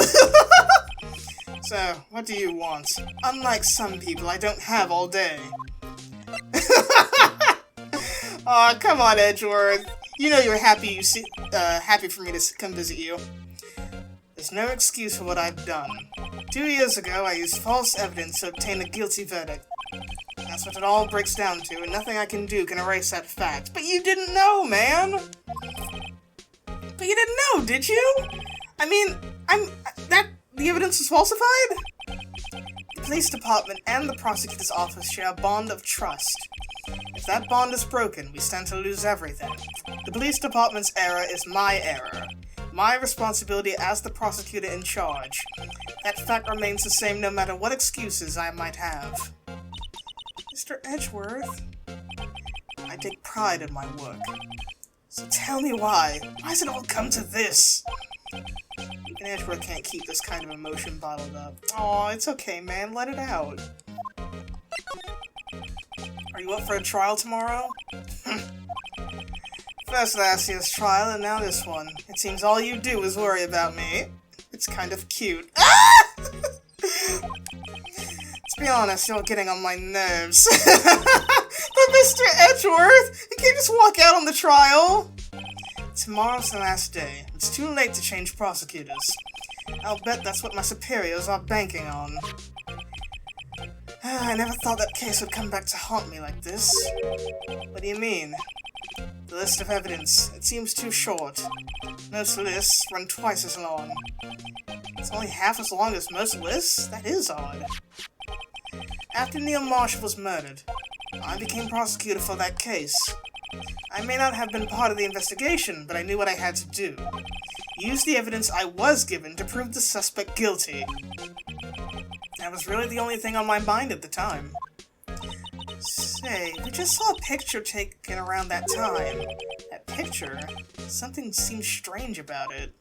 So, what do you want? Unlike some people, I don't have all day. Aw, come on, Edgeworth. You know you're happy happy for me to come visit you. There's no excuse for what I've done. 2 years ago, I used false evidence to obtain a guilty verdict. That's what it all breaks down to, and nothing I can do can erase that fact. But you didn't know, man! But you didn't know, did you? I mean, the evidence was falsified? The police department and the prosecutor's office share a bond of trust. If that bond is broken, we stand to lose everything. The police department's error is my error. My responsibility as the prosecutor in charge. That fact remains the same no matter what excuses I might have. Mr. Edgeworth, I take pride in my work. So tell me why. Why has it all come to this? Even Edgeworth can't keep this kind of emotion bottled up. Aw, it's okay, man. Let it out. Are you up for a trial tomorrow? First last year's trial, and now this one. It seems all you do is worry about me. It's kind of cute. Ah! Let's be honest, you're getting on my nerves. But Mr. Edgeworth, you can't just walk out on the trial. Tomorrow's the last day. It's too late to change prosecutors. I'll bet that's what my superiors are banking on. I never thought that case would come back to haunt me like this. What do you mean? The list of evidence. It seems too short. Most lists run twice as long. It's only half as long as most lists? That is odd. After Neil Marshall was murdered, I became prosecutor for that case. I may not have been part of the investigation, but I knew what I had to do. Use the evidence I was given to prove the suspect guilty. That was really the only thing on my mind at the time. Say, we just saw a picture taken around that time. That picture? Something seems strange about it.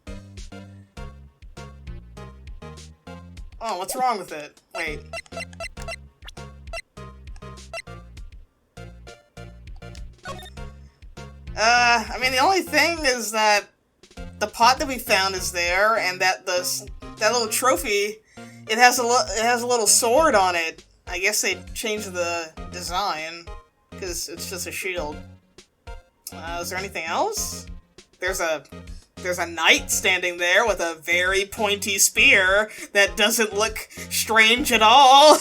Oh, what's wrong with it? Wait. I mean, the only thing is that the pot that we found is there, and that that little trophy, it has a little sword on it. I guess they changed the design because it's just a shield. Is there anything else? There's a knight standing there with a very pointy spear that doesn't look strange at all.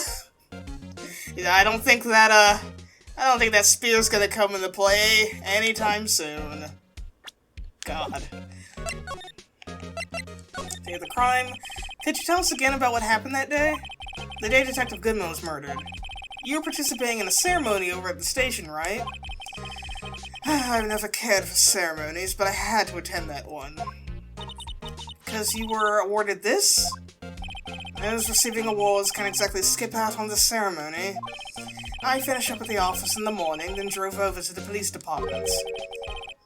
I don't think that spear's gonna come into play anytime soon. God. Day of the crime. Could you tell us again about what happened that day? The day Detective Goodman was murdered. You were participating in a ceremony over at the station, right? I've never cared for ceremonies, but I had to attend that one. Because you were awarded this? Those receiving awards can't exactly skip out on the ceremony. I finished up at the office in the morning, then drove over to the police department.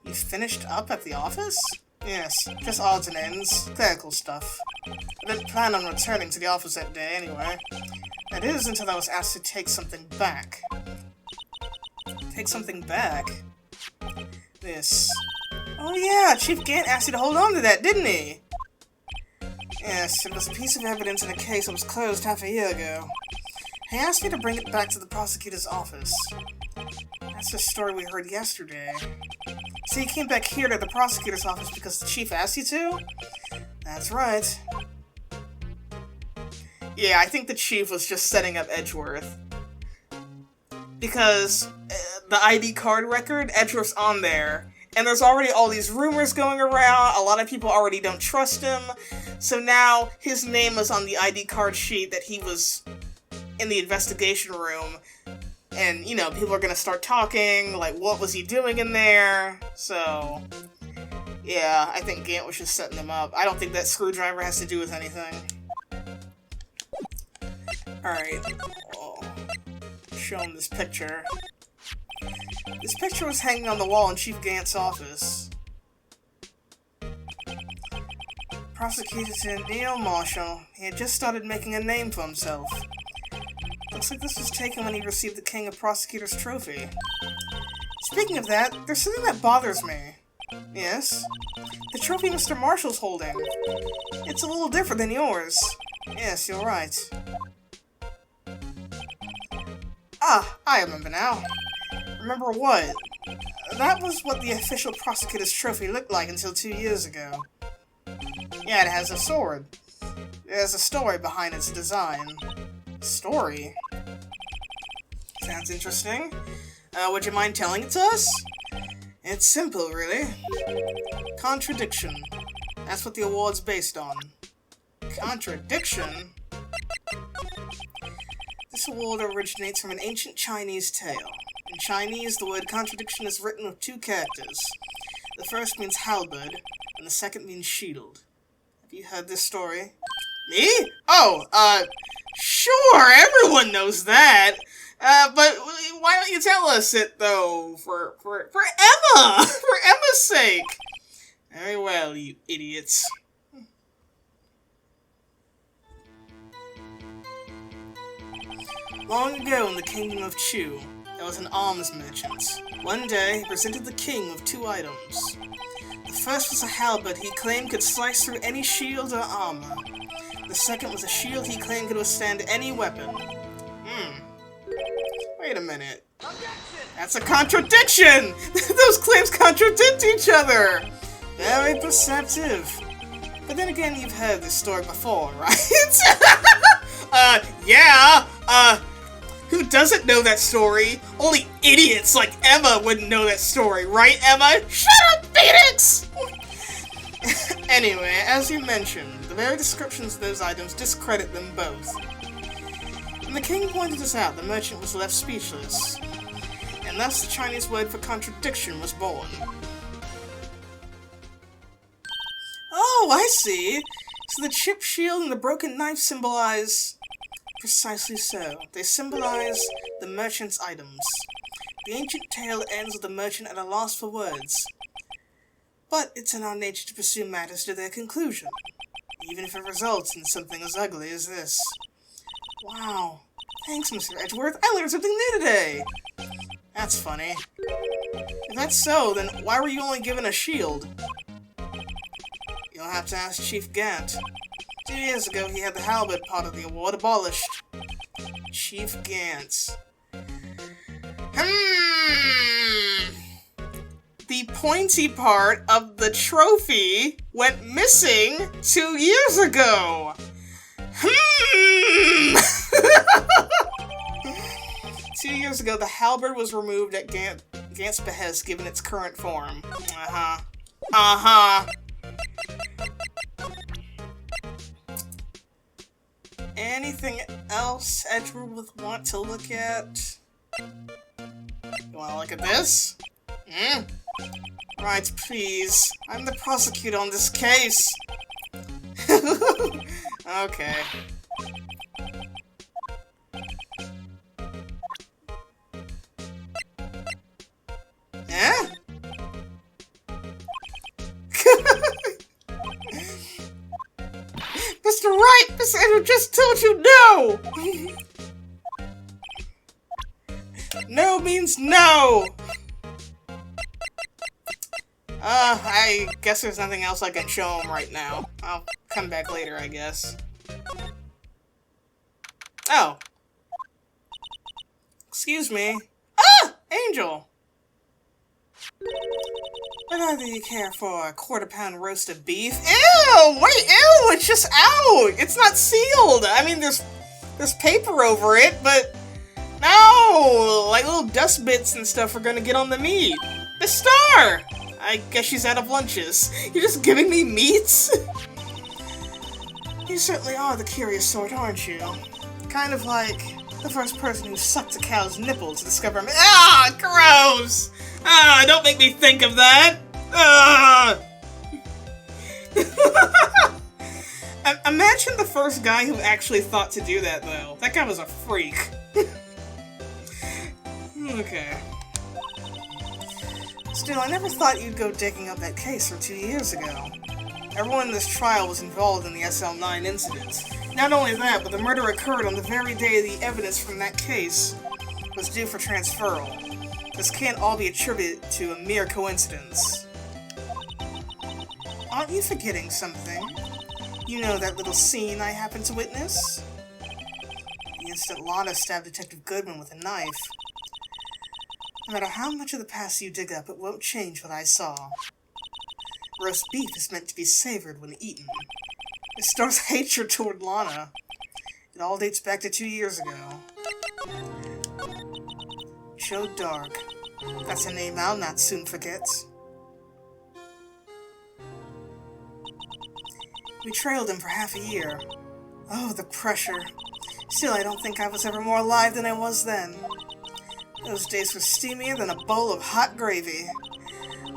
You finished up at the office? Yes, just odds and ends, clerical stuff. I didn't plan on returning to the office that day anyway. That is until I was asked to take something back. Take something back? This. Oh yeah, Chief Gant asked you to hold on to that, didn't he? Yes, it was a piece of evidence in a case that was closed half a year ago. He asked me to bring it back to the prosecutor's office. That's the story we heard yesterday. So you came back here to the prosecutor's office because the chief asked you to? That's right. Yeah, I think the chief was just setting up Edgeworth. Because the ID card record, Edgeworth's on there. And there's already all these rumors going around, a lot of people already don't trust him. So now his name is on the ID card sheet that he was in the investigation room. And, you know, people are gonna start talking, like, what was he doing in there? So, yeah, I think Gant was just setting him up. I don't think that screwdriver has to do with anything. Alright, well, show him this picture. This picture was hanging on the wall in Chief Gant's office. Prosecutor Neil Marshall. He had just started making a name for himself. Looks like this was taken when he received the King of Prosecutors trophy. Speaking of that, there's something that bothers me. Yes? The trophy Mr. Marshall's holding. It's a little different than yours. Yes, you're right. Ah, I remember now. Remember what? That was what the official prosecutor's trophy looked like until 2 years ago. Yeah, it has a sword. There's a story behind its design. Story? Sounds interesting. Would you mind telling it to us? It's simple, really. Contradiction. That's what the award's based on. Contradiction? This award originates from an ancient Chinese tale. In Chinese, the word contradiction is written with 2 characters. The first means halberd, and the second means shield. Have you heard this story? Me? Oh, sure, everyone knows that. But why don't you tell us it, though, for Emma! For Emma's sake! Very well, you idiots. Long ago in the kingdom of Chu, there was an arms merchant. One day, he presented the king with 2 items. The first was a halberd he claimed could slice through any shield or armor. The second was a shield he claimed could withstand any weapon. Wait a minute. That's a contradiction! Those claims contradict each other! Very perceptive. But then again, you've heard this story before, right? Yeah, who doesn't know that story? Only idiots like Emma wouldn't know that story, right, Emma? Shut up, Phoenix! Anyway, as you mentioned, the very descriptions of those items discredit them both. When the king pointed this out, the merchant was left speechless. And thus the Chinese word for contradiction was born. Oh, I see! So the chipped shield and the broken knife symbolize... Precisely so. They symbolize the merchant's items. The ancient tale ends with the merchant at a loss for words. But it's in our nature to pursue matters to their conclusion, even if it results in something as ugly as this. Wow. Thanks, Mr. Edgeworth. I learned something new today! That's funny. If that's so, then why were you only given a shield? You'll have to ask Chief Gant. 2 years ago, he had the halberd part of the award abolished. Chief Gant. The pointy part of the trophy went missing 2 years ago. 2 years ago, the halberd was removed at Gant's behest, given its current form. Anything else Edgeworth would want to look at? You want to look at this? Hmm? Right, please. I'm the prosecutor on this case. Okay. Eh? Mr. Wright, Miss Edgeworth just told you no! No means no! I guess there's nothing else I can show him right now. I'll come back later, I guess. Oh. Excuse me. Ah! Angel! What either you care for a quarter-pound roast of beef? Ew! Wait, ew! It's just out! It's not sealed! I mean, there's paper over it, but... No! Like, little dust bits and stuff are gonna get on the meat. The star! I guess she's out of lunches. You're just giving me meats? You certainly are the curious sort, aren't you? Kind of like the first person who sucked a cow's nipple to discover me. Ah, gross! Ah, don't make me think of that! Ah! Imagine the first guy who actually thought to do that, though. That guy was a freak. Okay. Still, I never thought you'd go digging up that case from 2 years ago. Everyone in this trial was involved in the SL-9 incident. Not only that, but the murder occurred on the very day the evidence from that case was due for transferal. This can't all be attributed to a mere coincidence. Aren't you forgetting something? You know that little scene I happened to witness? The instant Lana stabbed Detective Goodman with a knife. No matter how much of the past you dig up, it won't change what I saw. Roast beef is meant to be savored when eaten. It stores hatred toward Lana. It all dates back to 2 years ago. Joe Dark. That's a name I'll not soon forget. We trailed him for half a year. Oh, the pressure. Still, I don't think I was ever more alive than I was then. Those days were steamier than a bowl of hot gravy.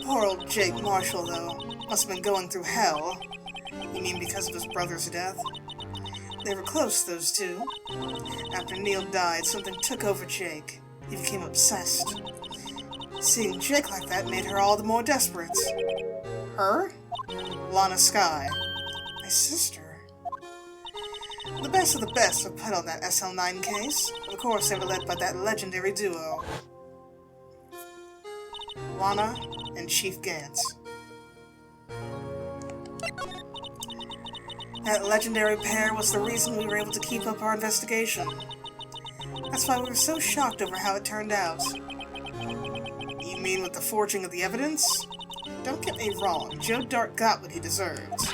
Poor old Jake Marshall, though. Must have been going through hell. You mean because of his brother's death? They were close, those two. After Neil died, something took over Jake. He became obsessed. Seeing Jake like that made her all the more desperate. Her? Lana Skye. My sister. The best of the best were put on that SL-9 case. Of course, they were led by that legendary duo. Lana and Chief Gantz. That legendary pair was the reason we were able to keep up our investigation. That's why we were so shocked over how it turned out. You mean with the forging of the evidence? Don't get me wrong, Joe Dart got what he deserved.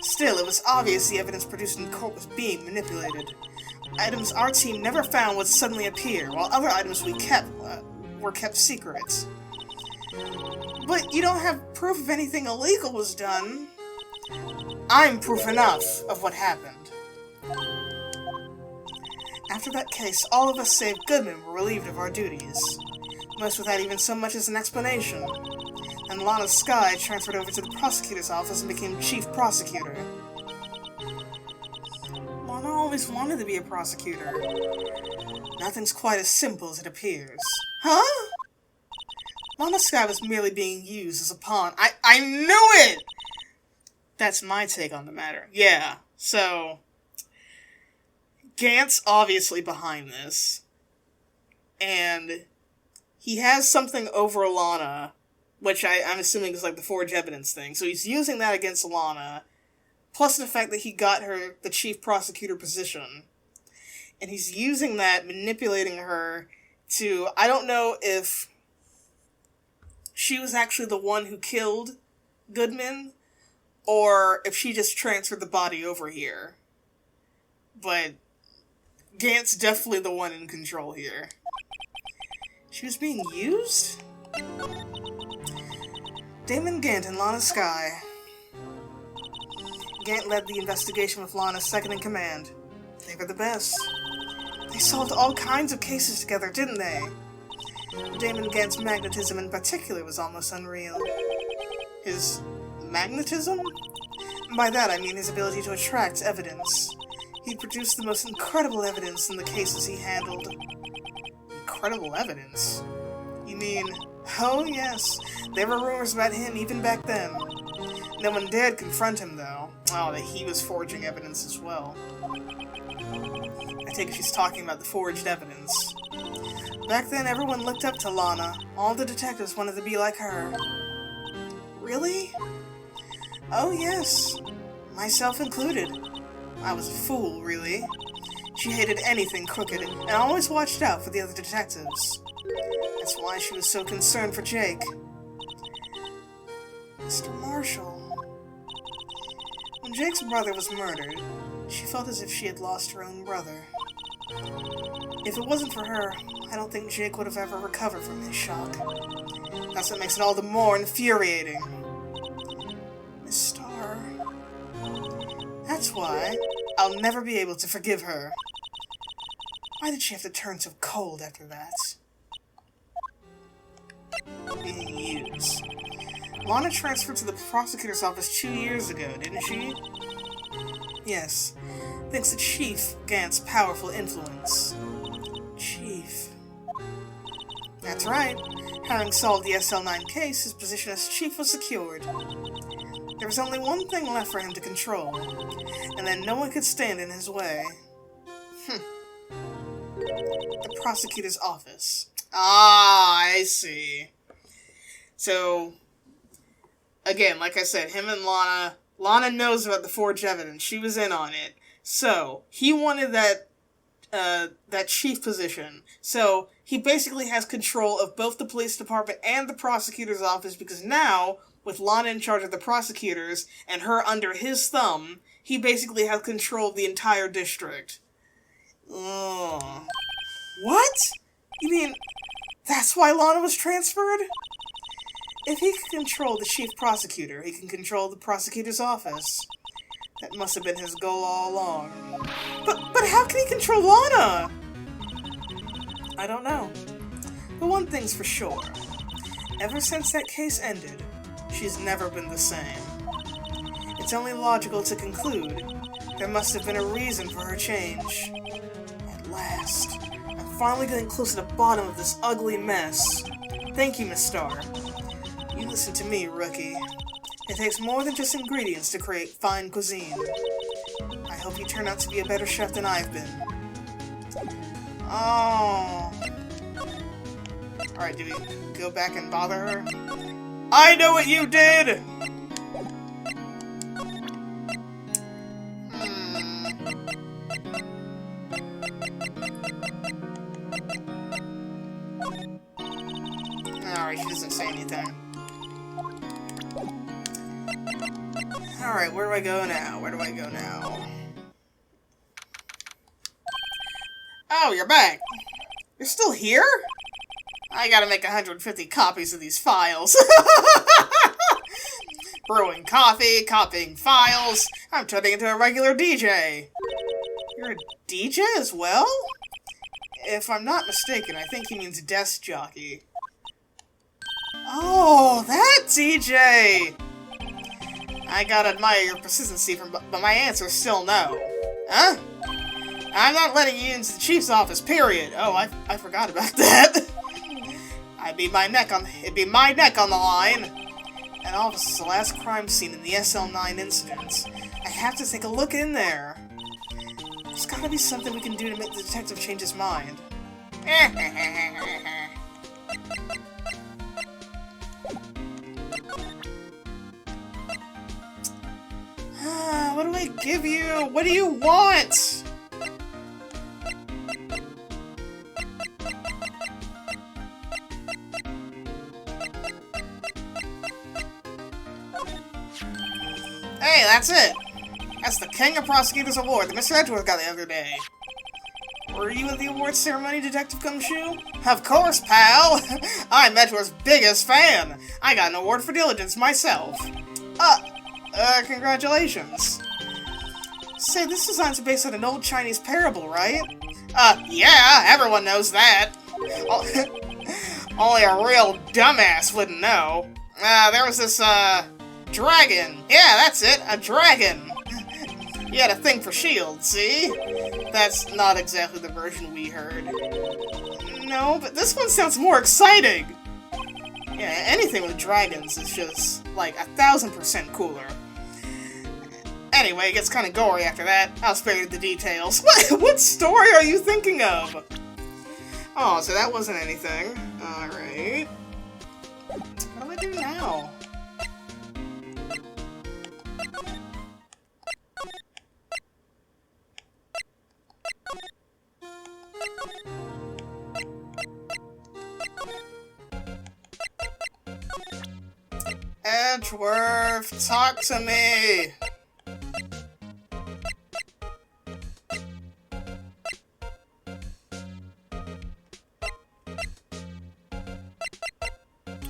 Still, it was obvious the evidence produced in court was being manipulated. Items our team never found would suddenly appear, while other items we kept were kept secret. But you don't have proof of anything illegal was done. I'm proof enough of what happened. After that case, all of us save Goodman were relieved of our duties. Most without even so much as an explanation. And Lana Skye transferred over to the prosecutor's office and became chief prosecutor. Lana always wanted to be a prosecutor. Nothing's quite as simple as it appears. Huh? Lana Skye was merely being used as a pawn. I knew it! That's my take on the matter. Yeah, so... Gant's obviously behind this. And he has something over Lana, which I'm assuming is like the forged evidence thing. So he's using that against Lana, plus the fact that he got her the chief prosecutor position. And he's using that, manipulating her to... I don't know if she was actually the one who killed Goodman, or if she just transferred the body over here. But Gant's definitely the one in control here. She was being used? Damon Gant and Lana Skye. Gant led the investigation with Lana second in command. They were the best. They solved all kinds of cases together, didn't they? Damon Gant's magnetism in particular was almost unreal. His magnetism? By that I mean his ability to attract evidence. He produced the most incredible evidence in the cases he handled. Incredible evidence? You mean... Oh yes, there were rumors about him even back then. No one dared confront him though. Oh, that he was forging evidence as well. I take it she's talking about the forged evidence. Back then everyone looked up to Lana. All the detectives wanted to be like her. Really? Oh yes, myself included. I was a fool, really. She hated anything crooked, and always watched out for the other detectives. That's why she was so concerned for Jake. Mr. Marshall. When Jake's brother was murdered, she felt as if she had lost her own brother. If it wasn't for her, I don't think Jake would have ever recovered from his shock. That's what makes it all the more infuriating. Miss Starr. That's why I'll never be able to forgive her. Why did she have to turn so cold after that? Being used. Lana transferred to the prosecutor's office 2 years ago, didn't she? Yes, thanks to Chief Gant's powerful influence. Chief. That's right. Having solved the SL-9 case, his position as chief was secured. There was only one thing left for him to control, and then no one could stand in his way. The prosecutor's office. Ah, I see. So, again, like I said, him and Lana knows about the forged evidence. She was in on it. So, he wanted that chief position. So, he basically has control of both the police department and the prosecutor's office, because now, with Lana in charge of the prosecutors and her under his thumb, he basically has control of the entire district. Ugh. What? You mean, that's why Lana was transferred? If he can control the chief prosecutor, he can control the prosecutor's office. That must have been his goal all along. But how can he control Lana? I don't know. But one thing's for sure. Ever since that case ended, she's never been the same. It's only logical to conclude there must have been a reason for her change. At last, I'm finally getting close to the bottom of this ugly mess. Thank you, Miss Starr. You listen to me, rookie. It takes more than just ingredients to create fine cuisine. I hope you turn out to be a better chef than I've been. Oh. Alright, do we go back and bother her? I know what you did! Alright, she doesn't say anything. Alright, where do I go now? Where do I go now? Oh, you're back. You're still here? I gotta make 150 copies of these files. Brewing coffee, copying files. I'm turning into a regular DJ. You're a DJ as well? If I'm not mistaken, I think he means desk jockey. Oh, that DJ! I gotta admire your persistency, but my answer's still no. Huh? I'm not letting you into the chief's office, period. Oh, I forgot about that. It'd be my neck on the line. That office is the last crime scene in the SL-9 incident. I have to take a look in there. There's gotta be something we can do to make the detective change his mind. What do I give you? What do you want? Hey, that's it. That's the King of Prosecutors Award that Mr. Edgeworth got the other day. Were you at the awards ceremony, Detective Gumshoe? Of course, pal. I'm Edgeworth's biggest fan. I got an award for diligence myself. Congratulations. Say, this design's based on an old Chinese parable, right? Yeah, everyone knows that. Only a real dumbass wouldn't know. There was this, dragon. Yeah, that's it, a dragon. You had a thing for shields, see? That's not exactly the version we heard. No, but this one sounds more exciting. Yeah, anything with dragons is just, like, 1,000% cooler. Anyway, it gets kind of gory after that. I'll spare you the details. What story are you thinking of? Oh, so that wasn't anything. Alright. What do I do now? Edgeworth, talk to me!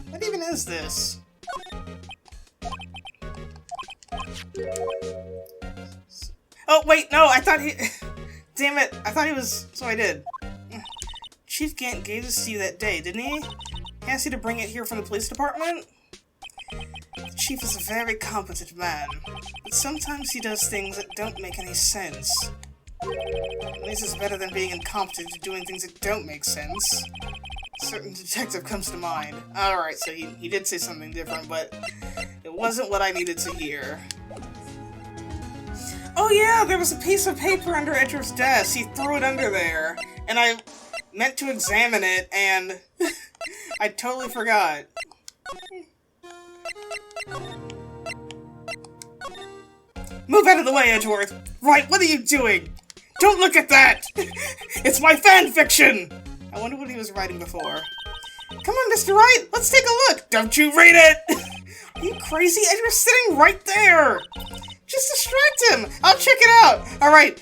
What even is this? Oh, wait, no, I thought he... Damn it, I thought he was... So I did. Chief Gant gave this to you that day, didn't he? He asked you to bring it here from the police department? The chief is a very competent man, but sometimes he does things that don't make any sense. At least it's better than being incompetent at doing things that don't make sense. A certain detective comes to mind. Alright, so he did say something different, but it wasn't what I needed to hear. Oh yeah, there was a piece of paper under Edgeworth's desk. He threw it under there, and I meant to examine it, and I totally forgot. Move out of the way, Edgeworth! Right, what are you doing? Don't look at that! It's my fanfiction! I wonder what he was writing before. Come on, Mr. Wright, let's take a look! Don't you read it! Are you crazy? Edgeworth's sitting right there! Just distract him! I'll check it out! Alright.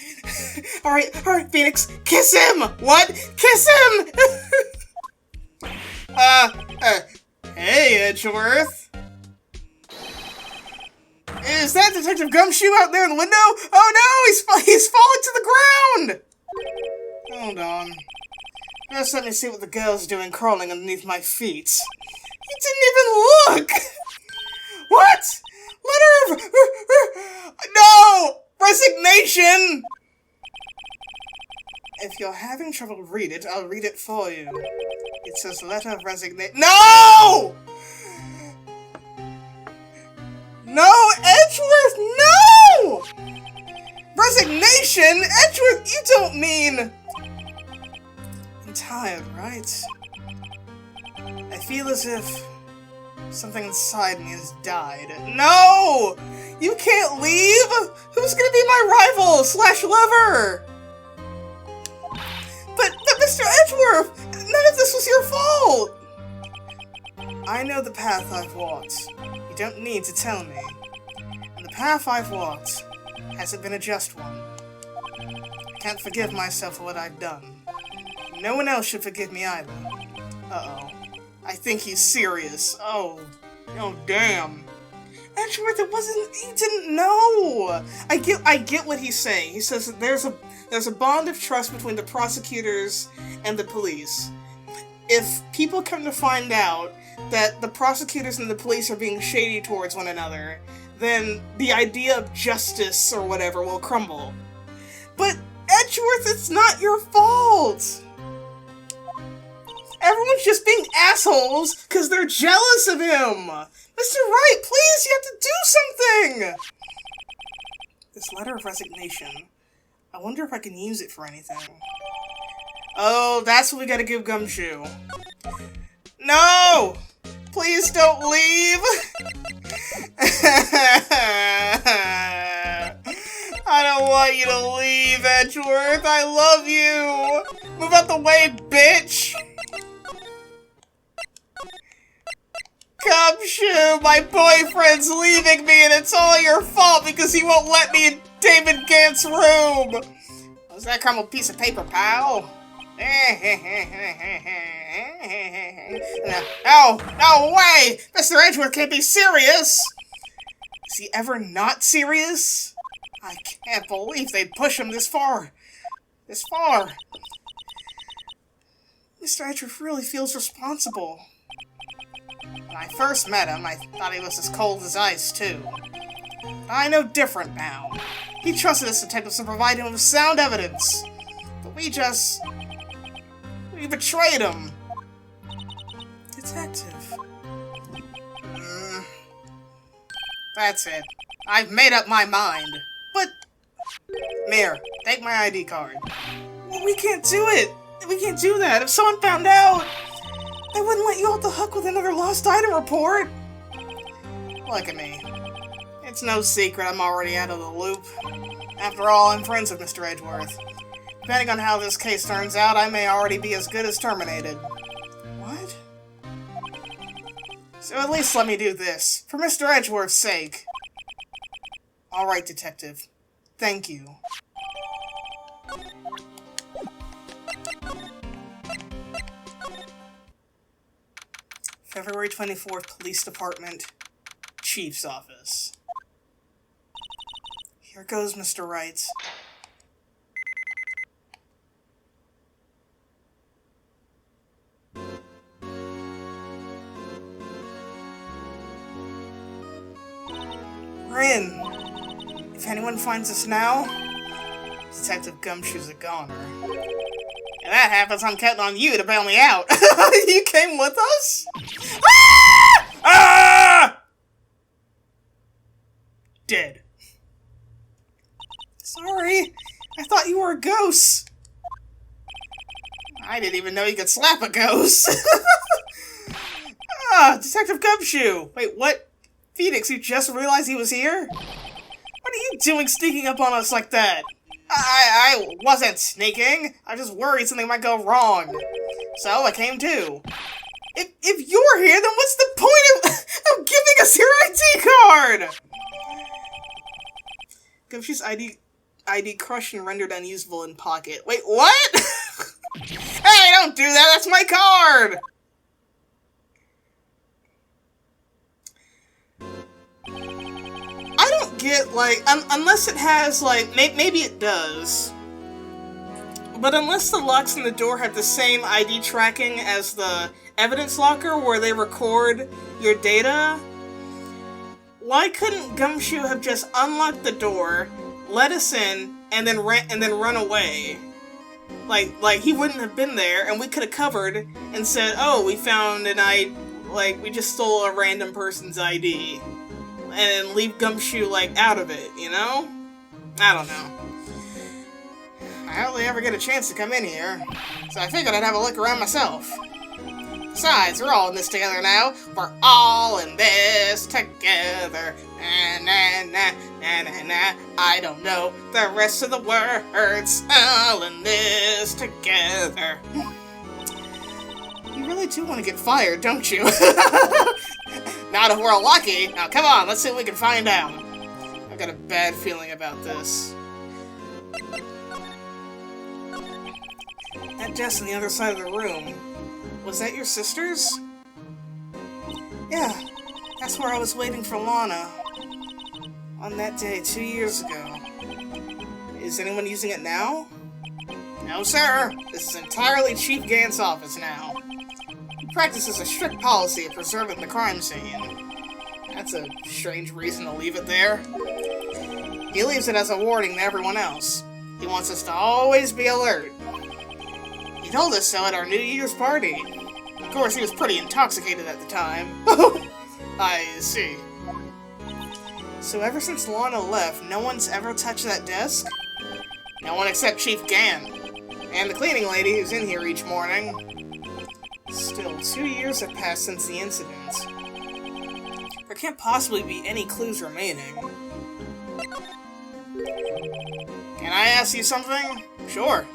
Alright, Phoenix, kiss him! What? Kiss him! Hey, Edgeworth. Is that Detective Gumshoe out there in the window? Oh no, he's falling to the ground! Hold on. Just let me see what the girl's doing crawling underneath my feet. He didn't even look! What? Letter of... No! Resignation! If you're having trouble read it, I'll read it for you. It says letter of resignation. No! No, Edgeworth, no! Resignation? Edgeworth, you don't mean... I'm tired, right? I feel as if something inside me has died. No! You can't leave? Who's gonna be my rival / lover? But Mr. Edgeworth, none of this was your fault! I know the path I've walked. You don't need to tell me. And the path I've walked hasn't been a just one. I can't forgive myself for what I've done. No one else should forgive me either. Uh-oh. I think he's serious. Oh damn. Edgeworth, it wasn't... He didn't know! I get what he's saying. He says that there's a bond of trust between the prosecutors and the police. If people come to find out that the prosecutors and the police are being shady towards one another, then the idea of justice or whatever will crumble. But, Edgeworth, it's not your fault! Everyone's just being assholes because they're jealous of him! Mr. Wright, please, you have to do something! This letter of resignation. I wonder if I can use it for anything. Oh, that's what we gotta give Gumshoe. No! Please don't leave! I don't want you to leave, Edgeworth. I love you! Move out the way, bitch! Gumshoe, my boyfriend's leaving me and it's all your fault because he won't let me in David Gant's room! Was that crumbled piece of paper, pal? No way! Mr. Edgeworth can't be serious! Is he ever not serious? I can't believe they'd push him this far. Mr. Edgeworth really feels responsible. When I first met him, I thought he was as cold as ice, too. But I know different now. He trusted us detectives to provide him with sound evidence. But we betrayed him. Detective. That's it. I've made up my mind. But... Here, take my ID card. Well, we can't do it. We can't do that. If someone found out, they wouldn't let you off the hook with another lost item report. Look at me. It's no secret I'm already out of the loop. After all, I'm friends with Mr. Edgeworth. Depending on how this case turns out, I may already be as good as terminated. What? So at least let me do this, for Mr. Edgeworth's sake. Alright, Detective. Thank you. February 24th, Police Department, Chief's Office. Here goes, Mr. Wright. We're in. If anyone finds us now, Detective Gumshoe's a goner. If that happens, I'm counting on you to bail me out. You came with us? Ah! Ah! Dead. Sorry, I thought you were a ghost. I didn't even know you could slap a ghost. Detective Gumshoe. Wait, what? Phoenix, you just realized he was here? What are you doing sneaking up on us like that? I wasn't sneaking. I just worried something might go wrong. So I came too. If you're here, then what's the point of giving us your ID card? Gumshoe's ID crushed and rendered unusable in pocket. Wait, what? Hey, don't do that. That's my card. I don't get, like, unless it has, like, maybe it does. But unless the locks in the door have the same ID tracking as the evidence locker where they record your data, why couldn't Gumshoe have just unlocked the door, let us in, and then run away? Like he wouldn't have been there, and we could have covered and said, oh, we found we just stole a random person's ID. And leave Gumshoe, like, out of it, you know? I don't know. I hardly ever get a chance to come in here, so I figured I'd have a look around myself. Besides, we're all in this together now. We're all in this together. Na na na na na na. I don't know the rest of the words. All in this together. You really do want to get fired, don't you? Not if we're lucky. Now, come on, let's see what we can find out. I've got a bad feeling about this. That desk on the other side of the room. Was that your sister's? Yeah, that's where I was waiting for Lana. On that day 2 years ago. Is anyone using it now? No, sir. This is entirely Chief Gant's office now. He practices a strict policy of preserving the crime scene. That's a strange reason to leave it there. He leaves it as a warning to everyone else. He wants us to always be alert. He told us so at our New Year's party. Of course, he was pretty intoxicated at the time. I see. So ever since Lana left, no one's ever touched that desk? No one except Chief Gant. And the cleaning lady who's in here each morning. Still, 2 years have passed since the incident. There can't possibly be any clues remaining. Can I ask you something? Sure.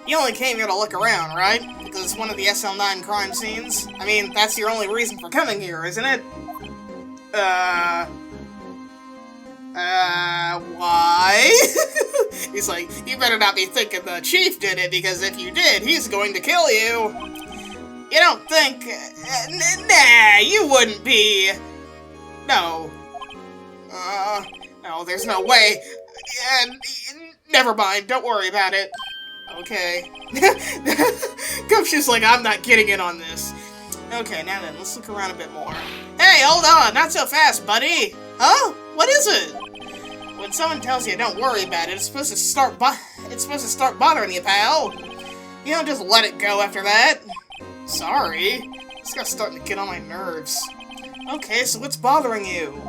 You only came here to look around, right? Because it's one of the SL-9 crime scenes? I mean, that's your only reason for coming here, isn't it? Why? He's like, you better not be thinking the chief did it, because if you did, he's going to kill you. You don't think... nah, you wouldn't be... No. No, there's no way. Never mind, don't worry about it. Okay. Gumshoe's like, I'm not getting in on this. Okay, now then, let's look around a bit more. Hey, hold on! Not so fast, buddy! Huh? What is it? When someone tells you don't worry about it, it's supposed to start bothering you, pal. You don't just let it go after that. Sorry. This guy's starting to get on my nerves. Okay, so what's bothering you?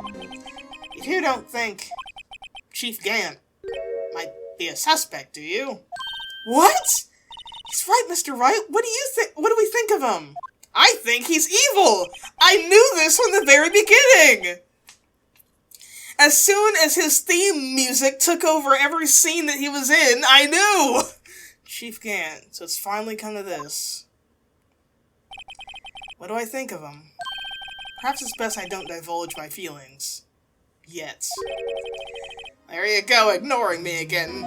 You don't think Chief Gant might be a suspect, do you? What? He's right, Mr. Wright. What do you think? What do we think of him? I think he's evil! I knew this from the very beginning! As soon as his theme music took over every scene that he was in, I knew! Chief Gant, so it's finally come to this. What do I think of him? Perhaps it's best I don't divulge my feelings. Yet. There you go, ignoring me again.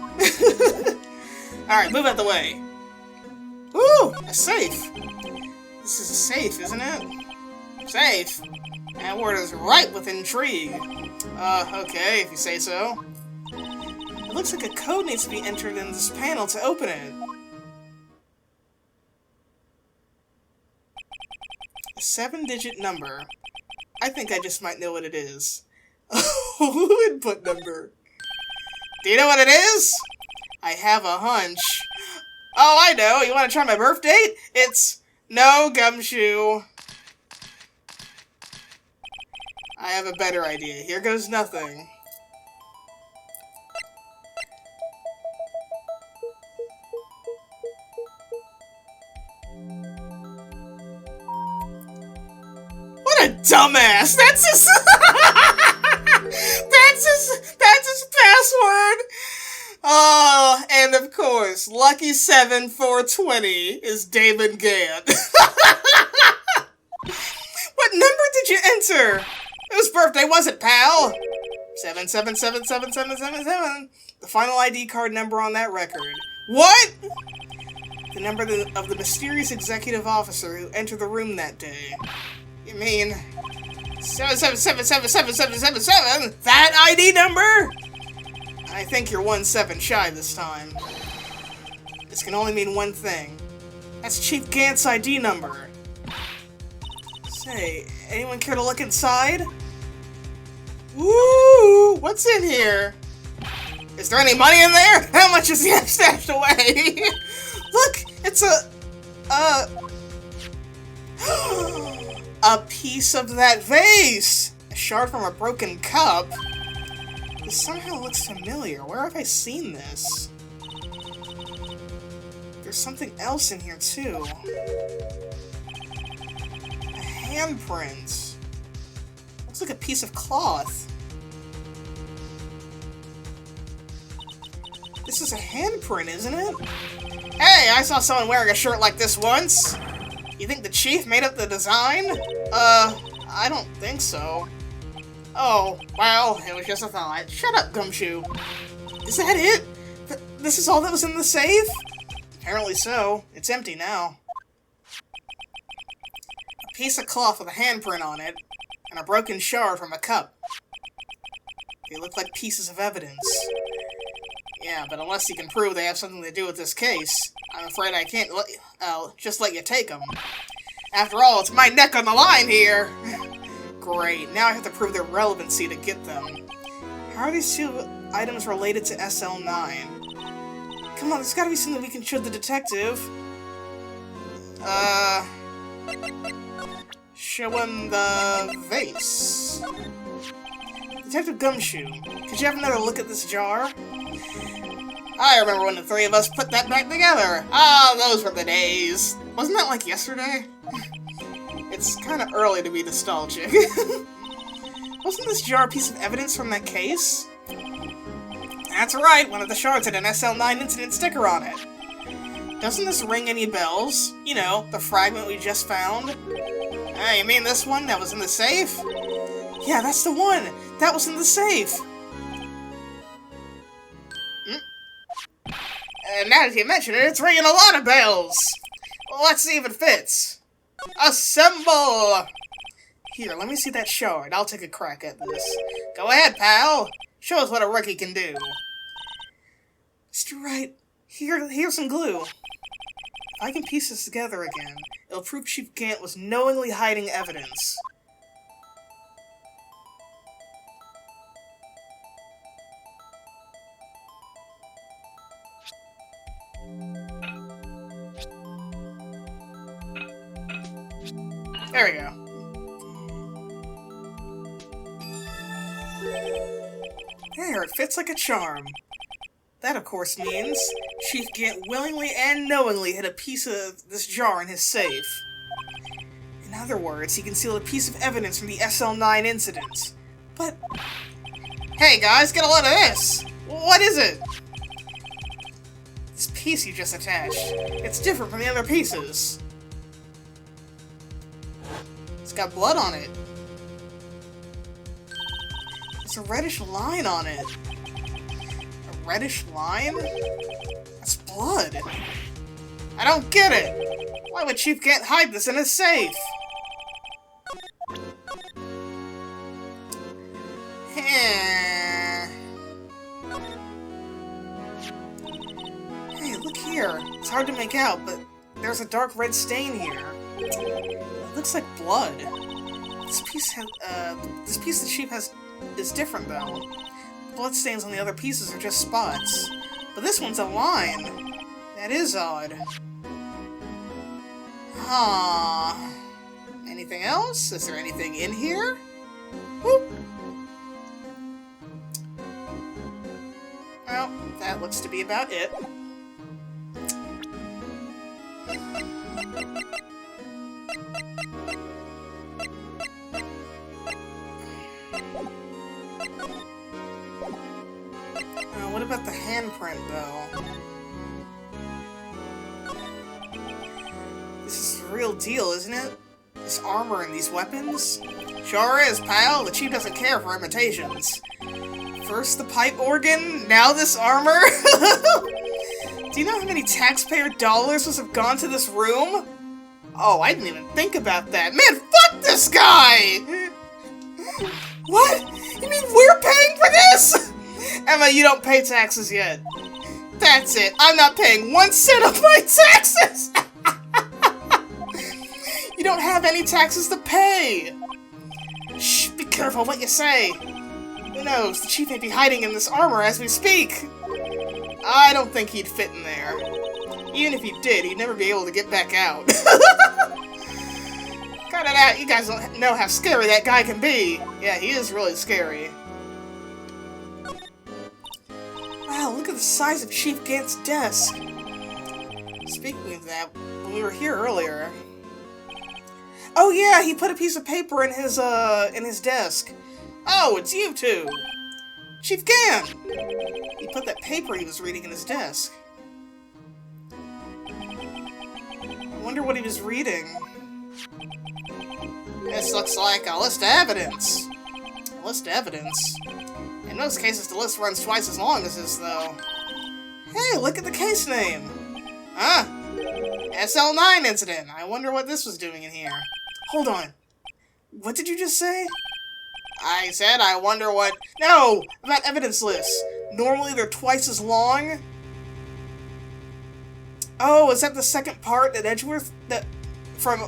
Alright, move out the way. Ooh, a safe. This is a safe, isn't it? Safe? That word is ripe with intrigue. Okay, if you say so. It looks like a code needs to be entered in this panel to open it. A 7-digit number. I think I just might know what it is. Input number. Do you know what it is? I have a hunch. Oh, I know. You want to try my birth date? It's... No, Gumshoe. I have a better idea. Here goes nothing. What a dumbass! That's his... That's his password! Oh, and of course, Lucky 7 420 is Damon Gant. What number did you enter? Whose birthday was it, pal? 7777777. The final ID card number on that record. What? The number of the mysterious executive officer who entered the room that day. You mean 777777777? That ID number? I think you're 1-7 shy this time. This can only mean one thing. That's Chief Gant's ID number. Say, anyone care to look inside? Ooh, what's in here? Is there any money in there? How much is he stashed away? Look, it's a piece of that vase! A shard from a broken cup. This somehow looks familiar. Where have I seen this? There's something else in here, too. A handprint. Looks like a piece of cloth. This is a handprint, isn't it? Hey, I saw someone wearing a shirt like this once. You think the chief made up the design? I don't think so. Oh, well, it was just a thought. Shut up, Gumshoe. Is that it? This is all that was in the safe? Apparently so. It's empty now. A piece of cloth with a handprint on it, and a broken shard from a cup. They look like pieces of evidence. Yeah, but unless you can prove they have something to do with this case, I'm afraid I can't just let you take them. After all, it's my neck on the line here! Great, now I have to prove their relevancy to get them. How are these two items related to SL-9? Come on, there's gotta be something we can show the detective. Show him the vase. Detective Gumshoe, could you have another look at this jar? I remember when the three of us put that back together. Ah, those were the days. Wasn't that like yesterday? It's kind of early to be nostalgic. Wasn't this jar a piece of evidence from that case? That's right, one of the shards had an SL-9 incident sticker on it. Doesn't this ring any bells? You know, the fragment we just found? You mean this one that was in the safe? Yeah, that's the one! That was in the safe! Now that you mention it, it's ringing a lot of bells! Let's see if it fits. Assemble! Here, let me see that shard. I'll take a crack at this. Go ahead, pal. Show us what a rookie can do. Mr. Wright, Here's some glue. If I can piece this together again, it'll prove Chief Gant was knowingly hiding evidence. There we go. There, it fits like a charm. That, of course, means Chief Gant willingly and knowingly hid a piece of this jar in his safe. In other words, he concealed a piece of evidence from the SL-9 incident. But... Hey guys, get a load of this! What is it? This piece you just attached. It's different from the other pieces. It's got blood on it. There's a reddish line on it. A reddish line? That's blood. I don't get it. Why would Chief Gant hide this in his safe? Hey, look here. It's hard to make out, but there's a dark red stain here. It looks like blood. This piece the sheep has is different though. Blood stains on the other pieces are just spots, but this one's a line. That is odd. Huh. Anything else? Is there anything in here? Whoop. Well, that looks to be about it. What about the handprint, though? This is the real deal, isn't it? This armor and these weapons? Sure is, pal. The chief doesn't care for imitations. First the pipe organ, now this armor? Do you know how many taxpayer dollars must have gone to this room? Oh, I didn't even think about that. Man, fuck this guy! What? You mean we're paying for this? Emma, you don't pay taxes yet. That's it. I'm not paying 1 cent of my taxes! You don't have any taxes to pay! Shh, be careful what you say. Who knows, the chief may be hiding in this armor as we speak. I don't think he'd fit in there. Even if he did, he'd never be able to get back out. Cut it out, you guys don't know how scary that guy can be. Yeah, he is really scary. Wow, look at the size of Chief Gant's desk. Speaking of that, when we were here earlier... Oh yeah, he put a piece of paper in his desk. Oh, it's you two! Chief Gant! He put that paper he was reading in his desk. I wonder what he was reading. This looks like a list of evidence. A list of evidence? In most cases, the list runs twice as long as this, though. Hey, look at the case name! Huh? SL-9 incident. I wonder what this was doing in here. Hold on. What did you just say? I said I wonder what... No! About evidence lists. Normally they're twice as long. Oh, is that the second part that Edgeworth...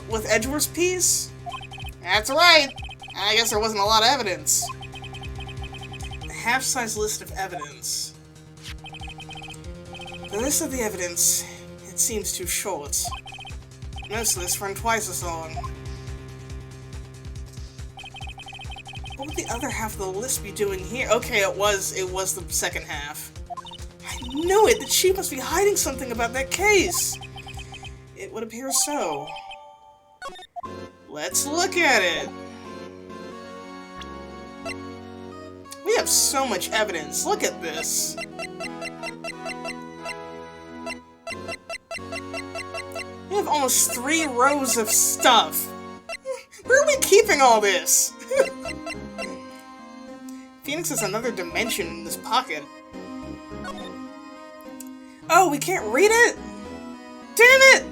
with Edgeworth's piece? That's right. I guess there wasn't a lot of evidence. A half-size list of evidence. The list of the evidence, it seems too short. Most lists run twice as long. What would the other half of the list be doing here? Okay, it was the second half. I knew it! The chief must be hiding something about that case! It would appear so. Let's look at it! We have so much evidence. Look at this. We have almost 3 rows of stuff. Where are we keeping all this? Phoenix has another dimension in this pocket. Oh, we can't read it? Damn it!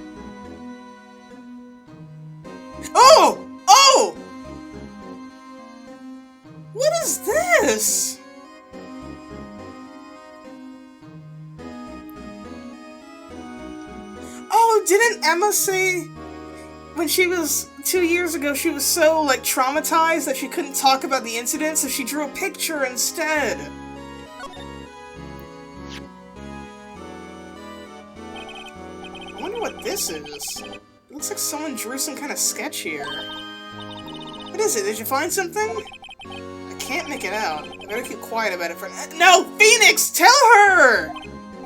Oh! Oh! What is this? didn't Emma say when she was 2 years ago she was so, like, traumatized that she couldn't talk about the incident, so she drew a picture instead? I wonder what this is. It looks like someone drew some kind of sketch here. What is it? Did you find something? I can't make it out. I better keep quiet about it for— No! Phoenix! Tell her!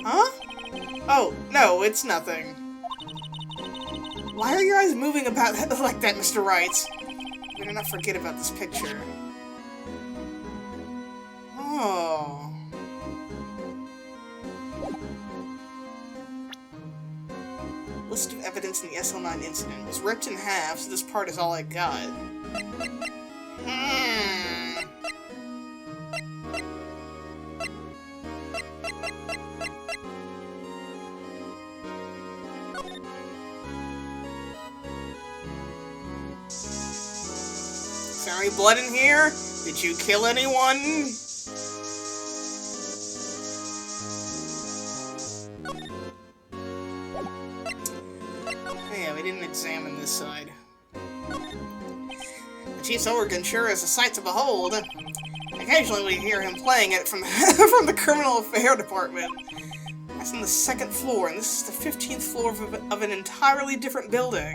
Huh? Oh, no, it's nothing. Why are your eyes moving about like that, Mr. Wright? Better not forget about this picture. Oh. List of evidence in the SL-9 incident was ripped in half, so this part is all I got. Is there any blood in here? Did you kill anyone? Yeah, we didn't examine this side. The chief's organ sure is a sight to behold. Occasionally we hear him playing it from from the criminal affair department. That's on the 2nd floor, and this is the 15th floor of an entirely different building.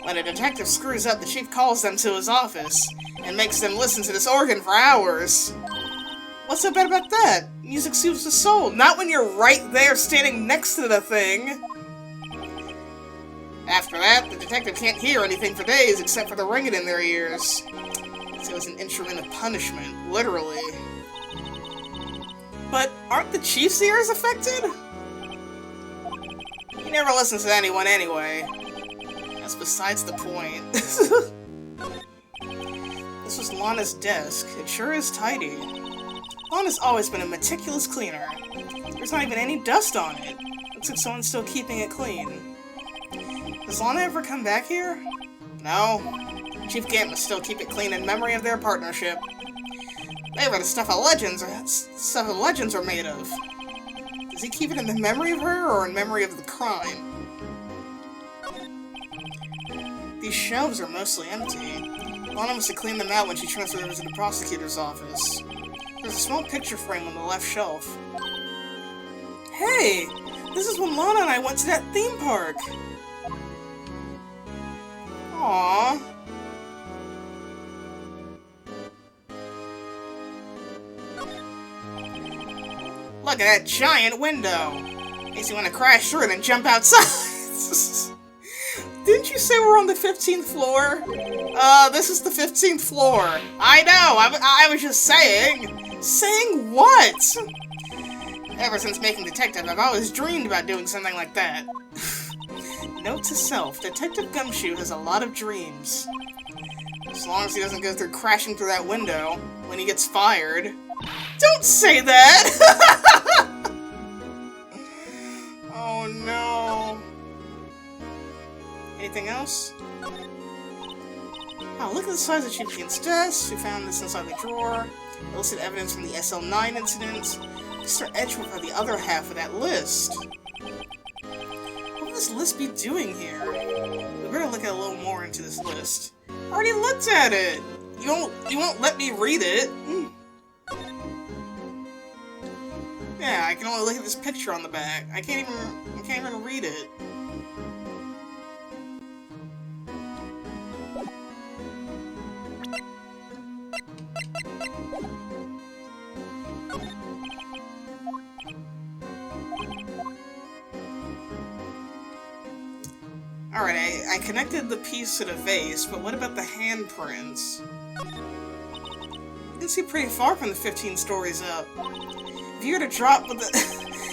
When a detective screws up, the chief calls them to his office and makes them listen to this organ for hours. What's so bad about that? Music soothes the soul, not when you're right there standing next to the thing. After that, the detective can't hear anything for days except for the ringing in their ears. So it's an instrument of punishment, literally. But aren't the chief's ears affected? He never listens to anyone anyway. That's besides the point. This was Lana's desk. It sure is tidy. Lana's always been a meticulous cleaner. There's not even any dust on it. Looks like someone's still keeping it clean. Does Lana ever come back here? No. Chief Gant must still keep it clean in memory of their partnership. They were the stuff of legends are made of. Does he keep it in the memory of her or in memory of the crime? These shelves are mostly empty. Lana must have cleaned them out when she transferred over to the prosecutor's office. There's a small picture frame on the left shelf. Hey! This is when Lana and I went to that theme park! Aww. Look at that giant window! Makes you want to crash through it and jump outside! Didn't you say we're on the 15th floor? This is the 15th floor. I know, I was just saying. Saying what? Ever since making Detective, I've always dreamed about doing something like that. Note to self, Detective Gumshoe has a lot of dreams. As long as he doesn't go through crashing through that window when he gets fired. Don't say that! Oh no. Anything else? Oh, look at the size of Chief Gant's desk. We found this inside the drawer. Illicit evidence from the SL-9 incident. Mr. Edgeworth had the other half of that list. What would this list be doing here? We better look at a little more into this list. I already looked at it! You won't let me read it? Yeah, I can only look at this picture on the back. I can't even read it. Alright, I connected the piece to the vase, but what about the handprints? You can see pretty far from the 15 stories up. If you were to drop with the...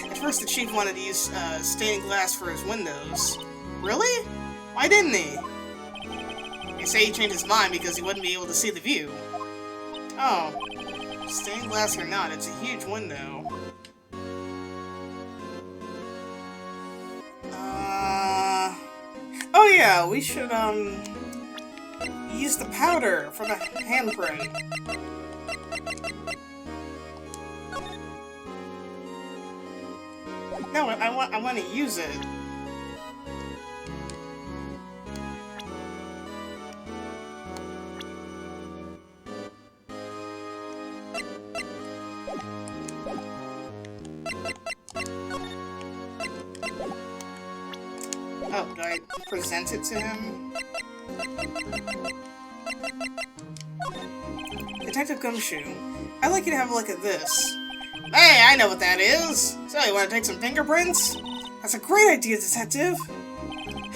At first the chief wanted to use stained glass for his windows. Really? Why didn't he? They say he changed his mind because he wouldn't be able to see the view. Oh. Stained glass or not, it's a huge window. Oh yeah, we should, use the powder for the handprint. No, I want to use it. Oh, do I present it to him? Detective Gumshoe, I'd like you to have a look at this. Hey, I know what that is! So, you want to take some fingerprints? That's a great idea, Detective!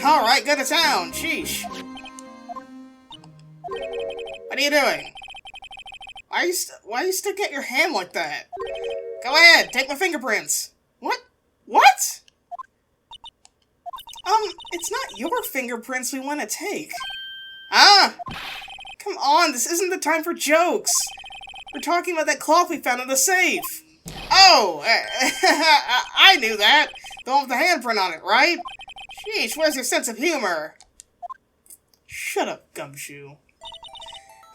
Alright, go to town! Sheesh! What are you doing? Why are you sticking at your hand like that? Go ahead, take my fingerprints! What? What? It's not your fingerprints we want to take. Ah! Come on, this isn't the time for jokes! We're talking about that cloth we found in the safe! Oh! I knew that! The one with the handprint on it, right? Sheesh, where's your sense of humor? Shut up, Gumshoe.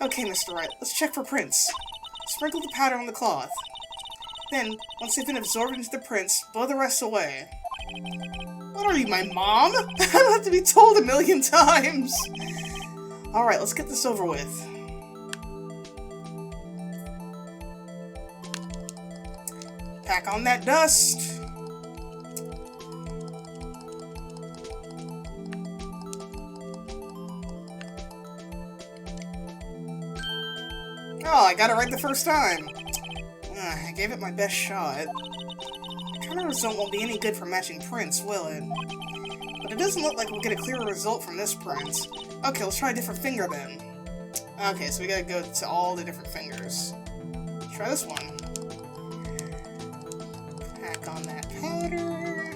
Okay, Mr. Wright, let's check for prints. Sprinkle the powder on the cloth. Then, once they've been absorbed into the prints, blow the rest away. What are you, my mom? I don't have to be told 1,000,000 times! Alright, let's get this over with. Pack on that dust. Oh, I got it right the first time. I gave it my best shot. The counter result won't be any good for matching prints, will it? But it doesn't look like we'll get a clearer result from this print. Okay, let's try a different finger then. Okay, so we gotta go to all the different fingers. Let's try this one. Pack on that powder.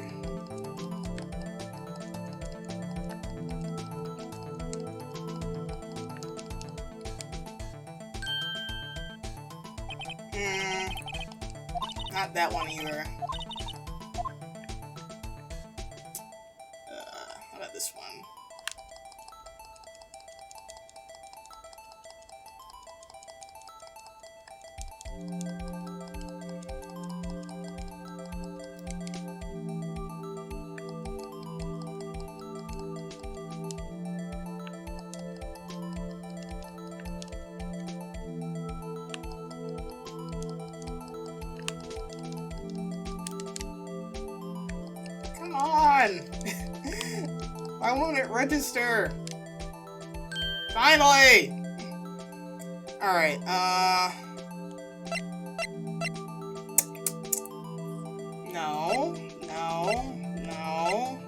Not that one either. How about this one? Come on! Why won't it register? Finally! Alright, No, no, no,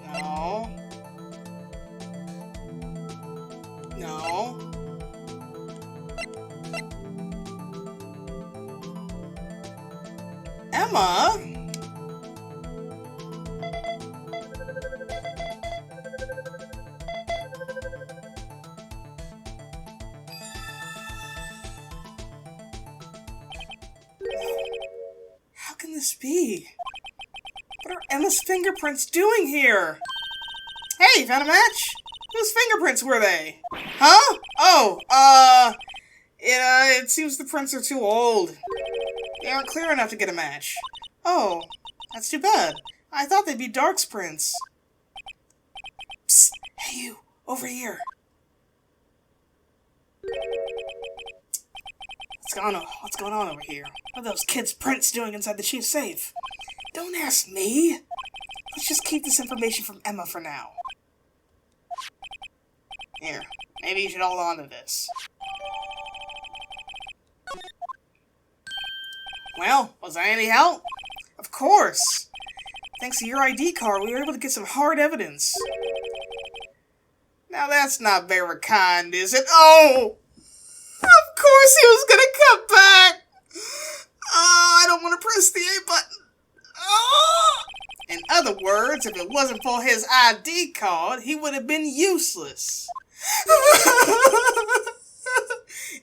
no. No. Emma? How can this be? What are Emma's fingerprints doing here? Hey, found a match? Whose fingerprints were they? Huh? Oh, it seems the prints are too old. They aren't clear enough to get a match. Oh, that's too bad. I thought they'd be Dark's prints. Psst, hey you, over here. What's going on over here? What are those kids' prints doing inside the chief's safe? Don't ask me. Let's just keep this information from Emma for now. Here, maybe you should hold on to this. Well, was that any help? Of course! Thanks to your ID card, we were able to get some hard evidence. Now that's not very kind, is it? Oh! Of course he was gonna come back! I don't want to press the A button. Oh! In other words, if it wasn't for his ID card, he would have been useless.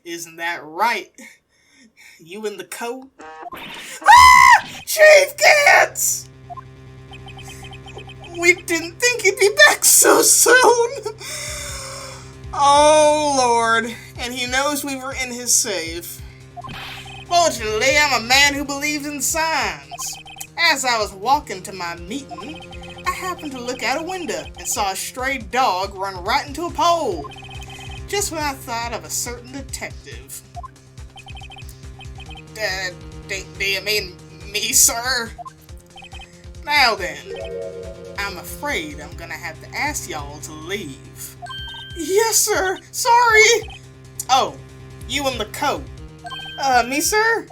Isn't that right? You in the coat? Ah! Chief Kids! We didn't think he'd be back so soon! Oh, Lord. And he knows we were in his safe. Fortunately, I'm a man who believes in signs. As I was walking to my meeting, I happened to look out a window and saw a stray dog run right into a pole. Just when I thought of a certain detective. Do you mean me, sir? Now then, I'm afraid I'm gonna have to ask y'all to leave. Yes, sir! Sorry! Oh, you in the coat. Me, sir?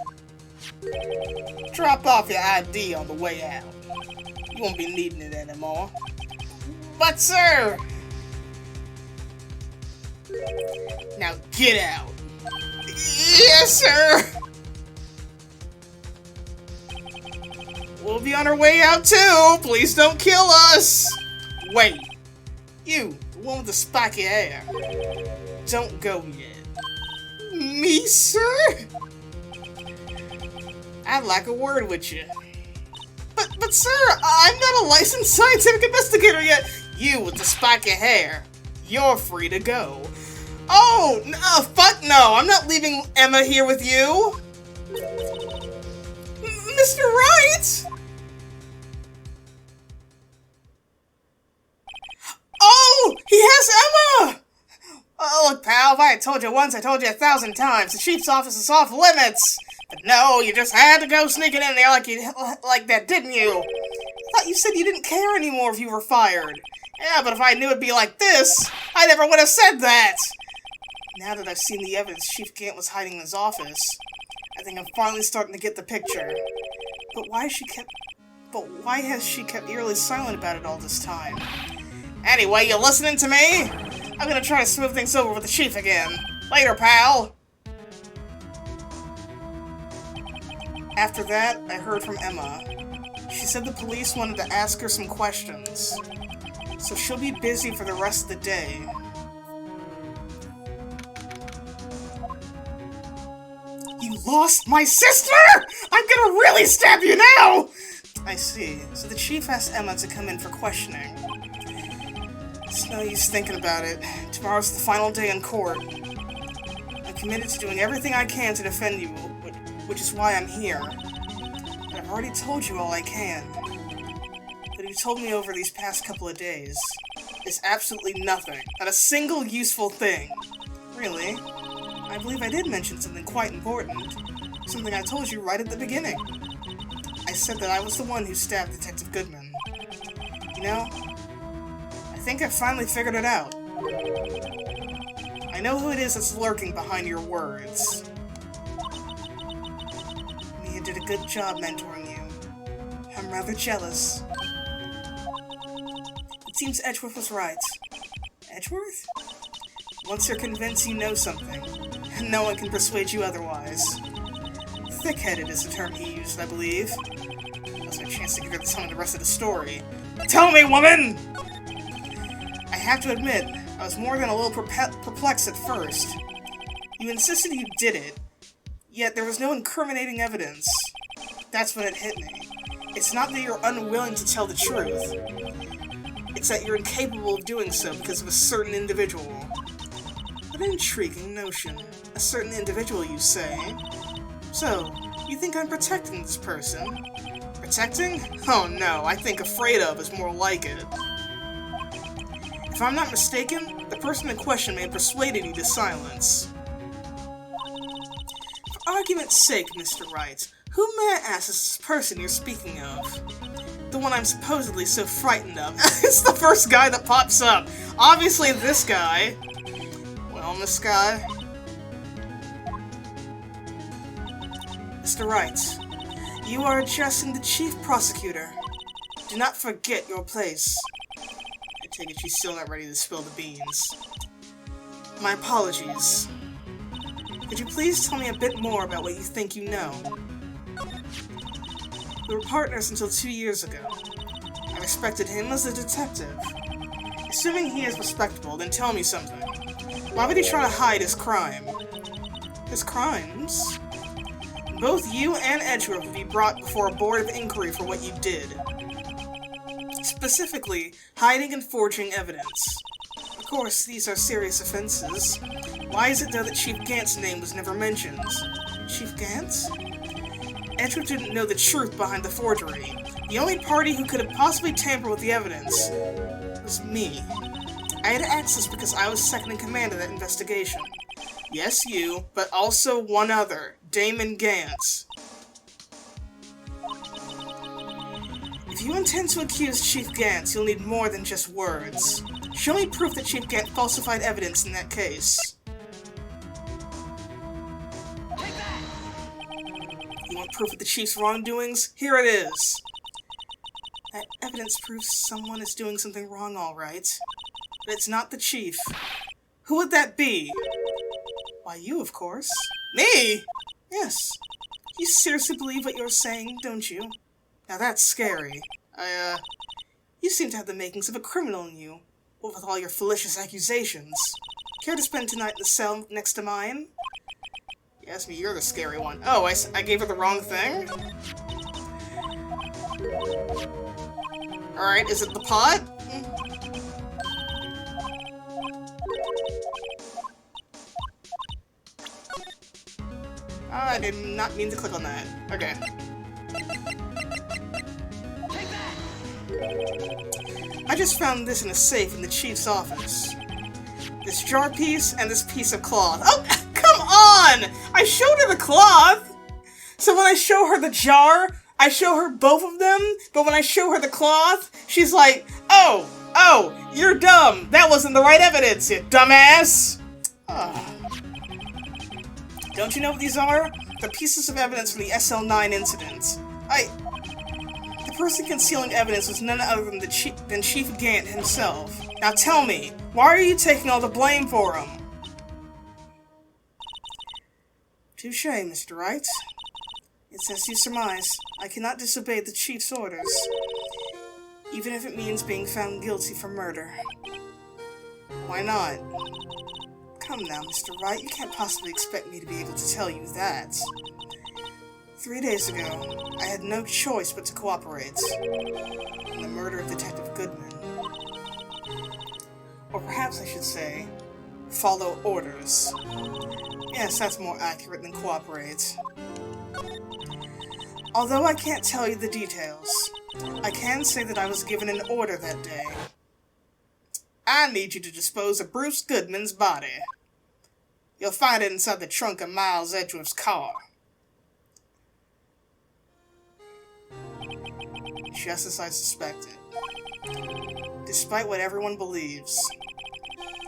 Drop off your ID on the way out. You won't be needing it anymore. But, sir! Now get out. Yes, sir! We'll be on our way out too! Please don't kill us! Wait. You, the one with the spiky hair. Don't go yet. Me, sir? I'd like a word with you. But sir, I'm not a licensed scientific investigator yet. You with the spiky hair. You're free to go. Oh, no, fuck no! I'm not leaving Emma here with you! Mr. Wright! Oh! He has Emma! Oh, look, pal, if I had told you once, I told you 1,000 times. The chief's office is off limits! But no, you just had to go sneaking in there like that, didn't you? I thought you said you didn't care anymore if you were fired. Yeah, but if I knew it'd be like this, I never would have said that! Now that I've seen the evidence Chief Gant was hiding in his office, I think I'm finally starting to get the picture. But why has she kept eerily silent about it all this time? Anyway, you listening to me? I'm gonna try to smooth things over with the Chief again. Later, pal! After that, I heard from Emma. She said the police wanted to ask her some questions, so she'll be busy for the rest of the day. You lost my sister?! I'm gonna really stab you now! I see. So the chief asked Emma to come in for questioning. It's no use thinking about it. Tomorrow's the final day in court. I'm committed to doing everything I can to defend you, which is why I'm here. But I've already told you all I can. But you told me over these past couple of days is absolutely nothing. Not a single useful thing. Really? I believe I did mention something quite important. Something I told you right at the beginning. I said that I was the one who stabbed Detective Goodman. You know, I think I've finally figured it out. I know who it is that's lurking behind your words. Mia did a good job mentoring you. I'm rather jealous. It seems Edgeworth was right. Edgeworth? Once you're convinced you know something, no one can persuade you otherwise. Thick-headed is the term he used, I believe. That's my chance to give her the rest of the story. Tell me, woman! I have to admit, I was more than a little perplexed at first. You insisted you did it, yet there was no incriminating evidence. That's when it hit me. It's not that you're unwilling to tell the truth. It's that you're incapable of doing so because of a certain individual. What an intriguing notion. A certain individual, you say? So, you think I'm protecting this person? Protecting? Oh no, I think afraid of is more like it. If I'm not mistaken, the person in question may have persuaded you to silence. For argument's sake, Mr. Wright, who may I ask is this person you're speaking of? The one I'm supposedly so frightened of. It's the first guy that pops up. Obviously this guy. Well, Miss Guy. Mr. Wright, you are addressing the chief prosecutor. Do not forget your place. I take it she's still not ready to spill the beans. My apologies. Could you please tell me a bit more about what you think you know? We were partners until 2 years ago. I respected him as a detective. Assuming he is respectable, then tell me something. Why would he try to hide his crime? His crimes? Both you and Edgeworth would be brought before a board of inquiry for what you did. Specifically, hiding and forging evidence. Of course, these are serious offenses. Why is it though that Chief Gant's name was never mentioned? Chief Gant? Edgeworth didn't know the truth behind the forgery. The only party who could have possibly tampered with the evidence was me. I had access because I was second in command of that investigation. Yes, you, but also one other, Damon Gant. If If you intend to accuse Chief Gantz, you'll need more than just words. Show me proof that Chief Gantz falsified evidence in that case. You want proof of the Chief's wrongdoings? Here it is. That evidence proves someone is doing something wrong, all right. But it's not the Chief. Who would that be? Why, you, of course. Me? Yes. You seriously believe what you're saying, don't you? Now that's scary. You seem to have the makings of a criminal in you, what with all your fallacious accusations. Care to spend tonight in the cell next to mine? You asked me, you're the scary one. Oh, I gave her the wrong thing? Alright, is it the pot? I did not mean to click on that. Okay. I just found this in a safe in the Chief's office. This jar piece and this piece of cloth. Oh, come on! I showed her the cloth! So when I show her the jar, I show her both of them, but when I show her the cloth, she's like, oh, you're dumb. That wasn't the right evidence, you dumbass! Don't you know what these are? They're pieces of evidence from the SL-9 incident. The person concealing evidence was none other than Chief Gant himself. Now tell me, why are you taking all the blame for him? Touche, Mr. Wright. It's as you surmise. I cannot disobey the Chief's orders, even if it means being found guilty for murder. Why not? Come now, Mr. Wright, you can't possibly expect me to be able to tell you that. 3 days ago, I had no choice but to cooperate in the murder of Detective Goodman. Or perhaps I should say, follow orders. Yes, that's more accurate than cooperate. Although I can't tell you the details, I can say that I was given an order that day. I need you to dispose of Bruce Goodman's body. You'll find it inside the trunk of Miles Edgeworth's car. Just as I suspected. Despite what everyone believes,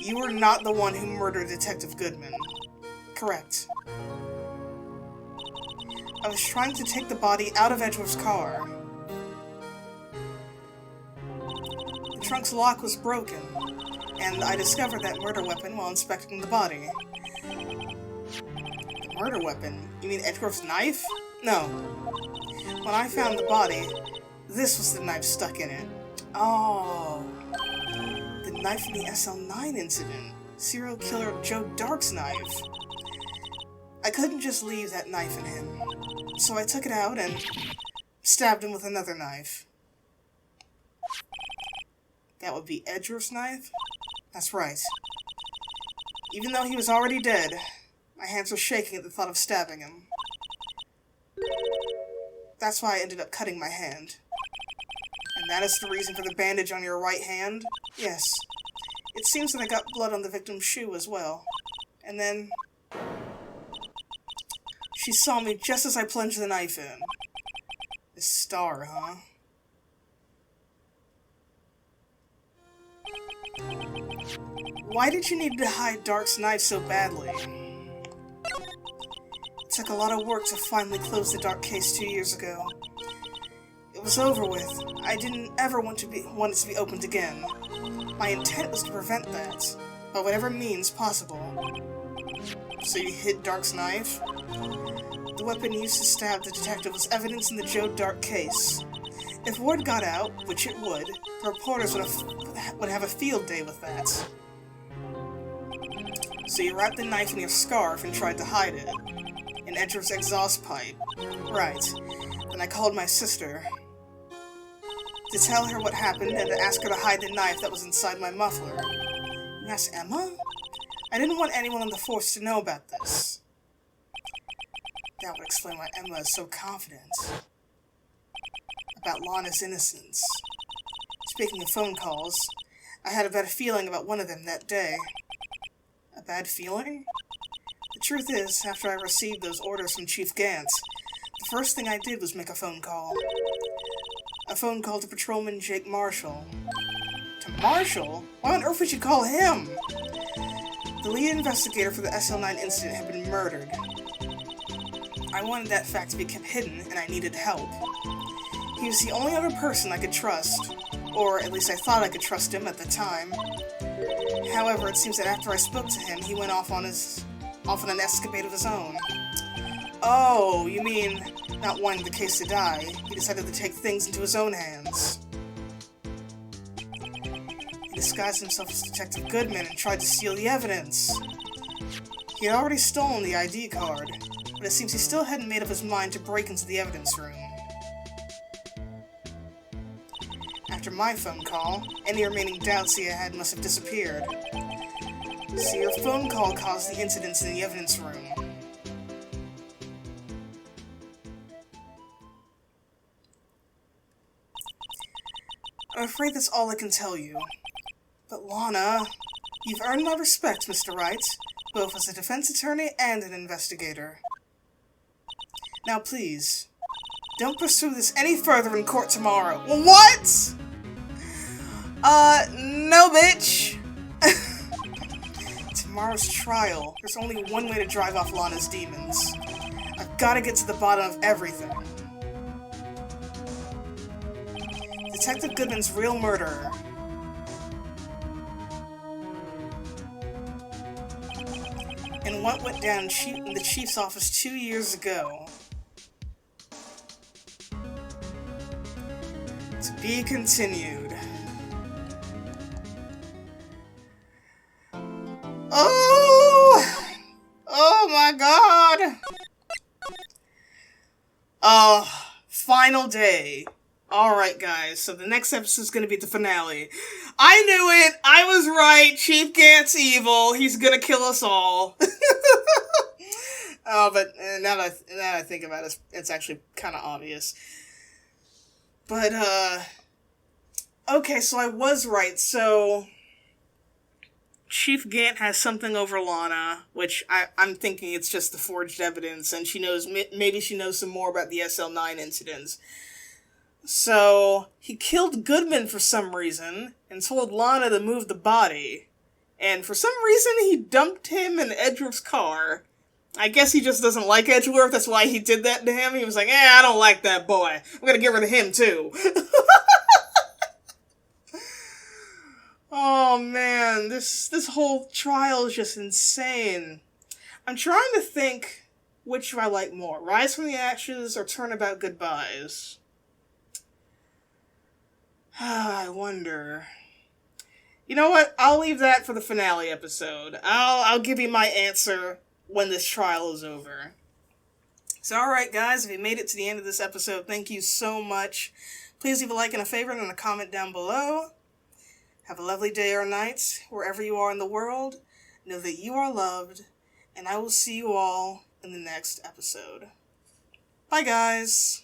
you were not the one who murdered Detective Goodman. Correct. I was trying to take the body out of Edgeworth's car. The trunk's lock was broken, and I discovered that murder weapon while inspecting the body. The murder weapon? You mean Edgeworth's knife? No. When I found the body, this was the knife stuck in it. Oh. The knife from the SL-9 incident. Serial killer Joe Dark's knife. I couldn't just leave that knife in him, so I took it out and stabbed him with another knife. That would be Edgeworth's knife? That's right. Even though he was already dead, my hands were shaking at the thought of stabbing him. That's why I ended up cutting my hand. And that is the reason for the bandage on your right hand? Yes. It seems that I got blood on the victim's shoe as well. And then she saw me just as I plunged the knife in. This star, huh? Why did you need to hide Dark's knife so badly? It took a lot of work to finally close the Dark case 2 years ago. It was over with. I didn't ever want it to be opened again. My intent was to prevent that, by whatever means possible. So you hid Dark's knife? The weapon used to stab the detective was evidence in the Joe Dark case. If word got out, which it would, the reporters would have a field day with that. So you wrapped the knife in your scarf and tried to hide it. In Edgeworth's exhaust pipe. Right. Then I called my sister to tell her what happened and to ask her to hide the knife that was inside my muffler. You asked Emma? I didn't want anyone on the force to know about this. That would explain why Emma is so confident about Lana's innocence. Speaking of phone calls, I had a bad feeling about one of them that day. A bad feeling? The truth is, after I received those orders from Chief Gantz, the first thing I did was make a phone call. A phone call to Patrolman Jake Marshall. To Marshall? Why on earth would you call him? The lead investigator for the SL-9 incident had been murdered. I wanted that fact to be kept hidden, and I needed help. He was the only other person I could trust, or at least I thought I could trust him at the time. However, it seems that after I spoke to him, he went off on an escapade of his own. Oh, you mean not wanting the case to die, he decided to take things into his own hands. He disguised himself as Detective Goodman and tried to steal the evidence. He had already stolen the ID card, but it seems he still hadn't made up his mind to break into the evidence room. After my phone call, any remaining doubts he had must have disappeared. So your phone call caused the incidents in the evidence room. I'm afraid that's all I can tell you. But Lana, you've earned my respect, Mr. Wright, both as a defense attorney and an investigator. Now please, don't pursue this any further in court tomorrow. What? No, bitch. Tomorrow's trial. There's only one way to drive off Lana's demons. I've got to get to the bottom of everything. Detective Goodman's real murderer. And what went down in the chief's office 2 years ago. To be continued. Oh my god! Final day. Alright guys, so the next episode is gonna be the finale. I knew it! I was right! Chief Gant's evil! He's gonna kill us all! But now that I think about it, it's actually kinda obvious. But, okay, so I was right, so Chief Gant has something over Lana, which I'm thinking it's just the forged evidence, and she knows, maybe she knows some more about the SL-9 incidents. So, he killed Goodman for some reason, and told Lana to move the body. And for some reason, he dumped him in Edgeworth's car. I guess he just doesn't like Edgeworth, that's why he did that to him. He was like, I don't like that boy. I'm gonna get rid of him, too. Oh, man, this whole trial is just insane. I'm trying to think which I like more, Rise from the Ashes or Turnabout Goodbyes. I wonder. You know what? I'll leave that for the finale episode. I'll give you my answer when this trial is over. So alright guys, if you made it to the end of this episode, thank you so much. Please leave a like and a favorite and a comment down below. Have a lovely day or night, wherever you are in the world. Know that you are loved, and I will see you all in the next episode. Bye guys!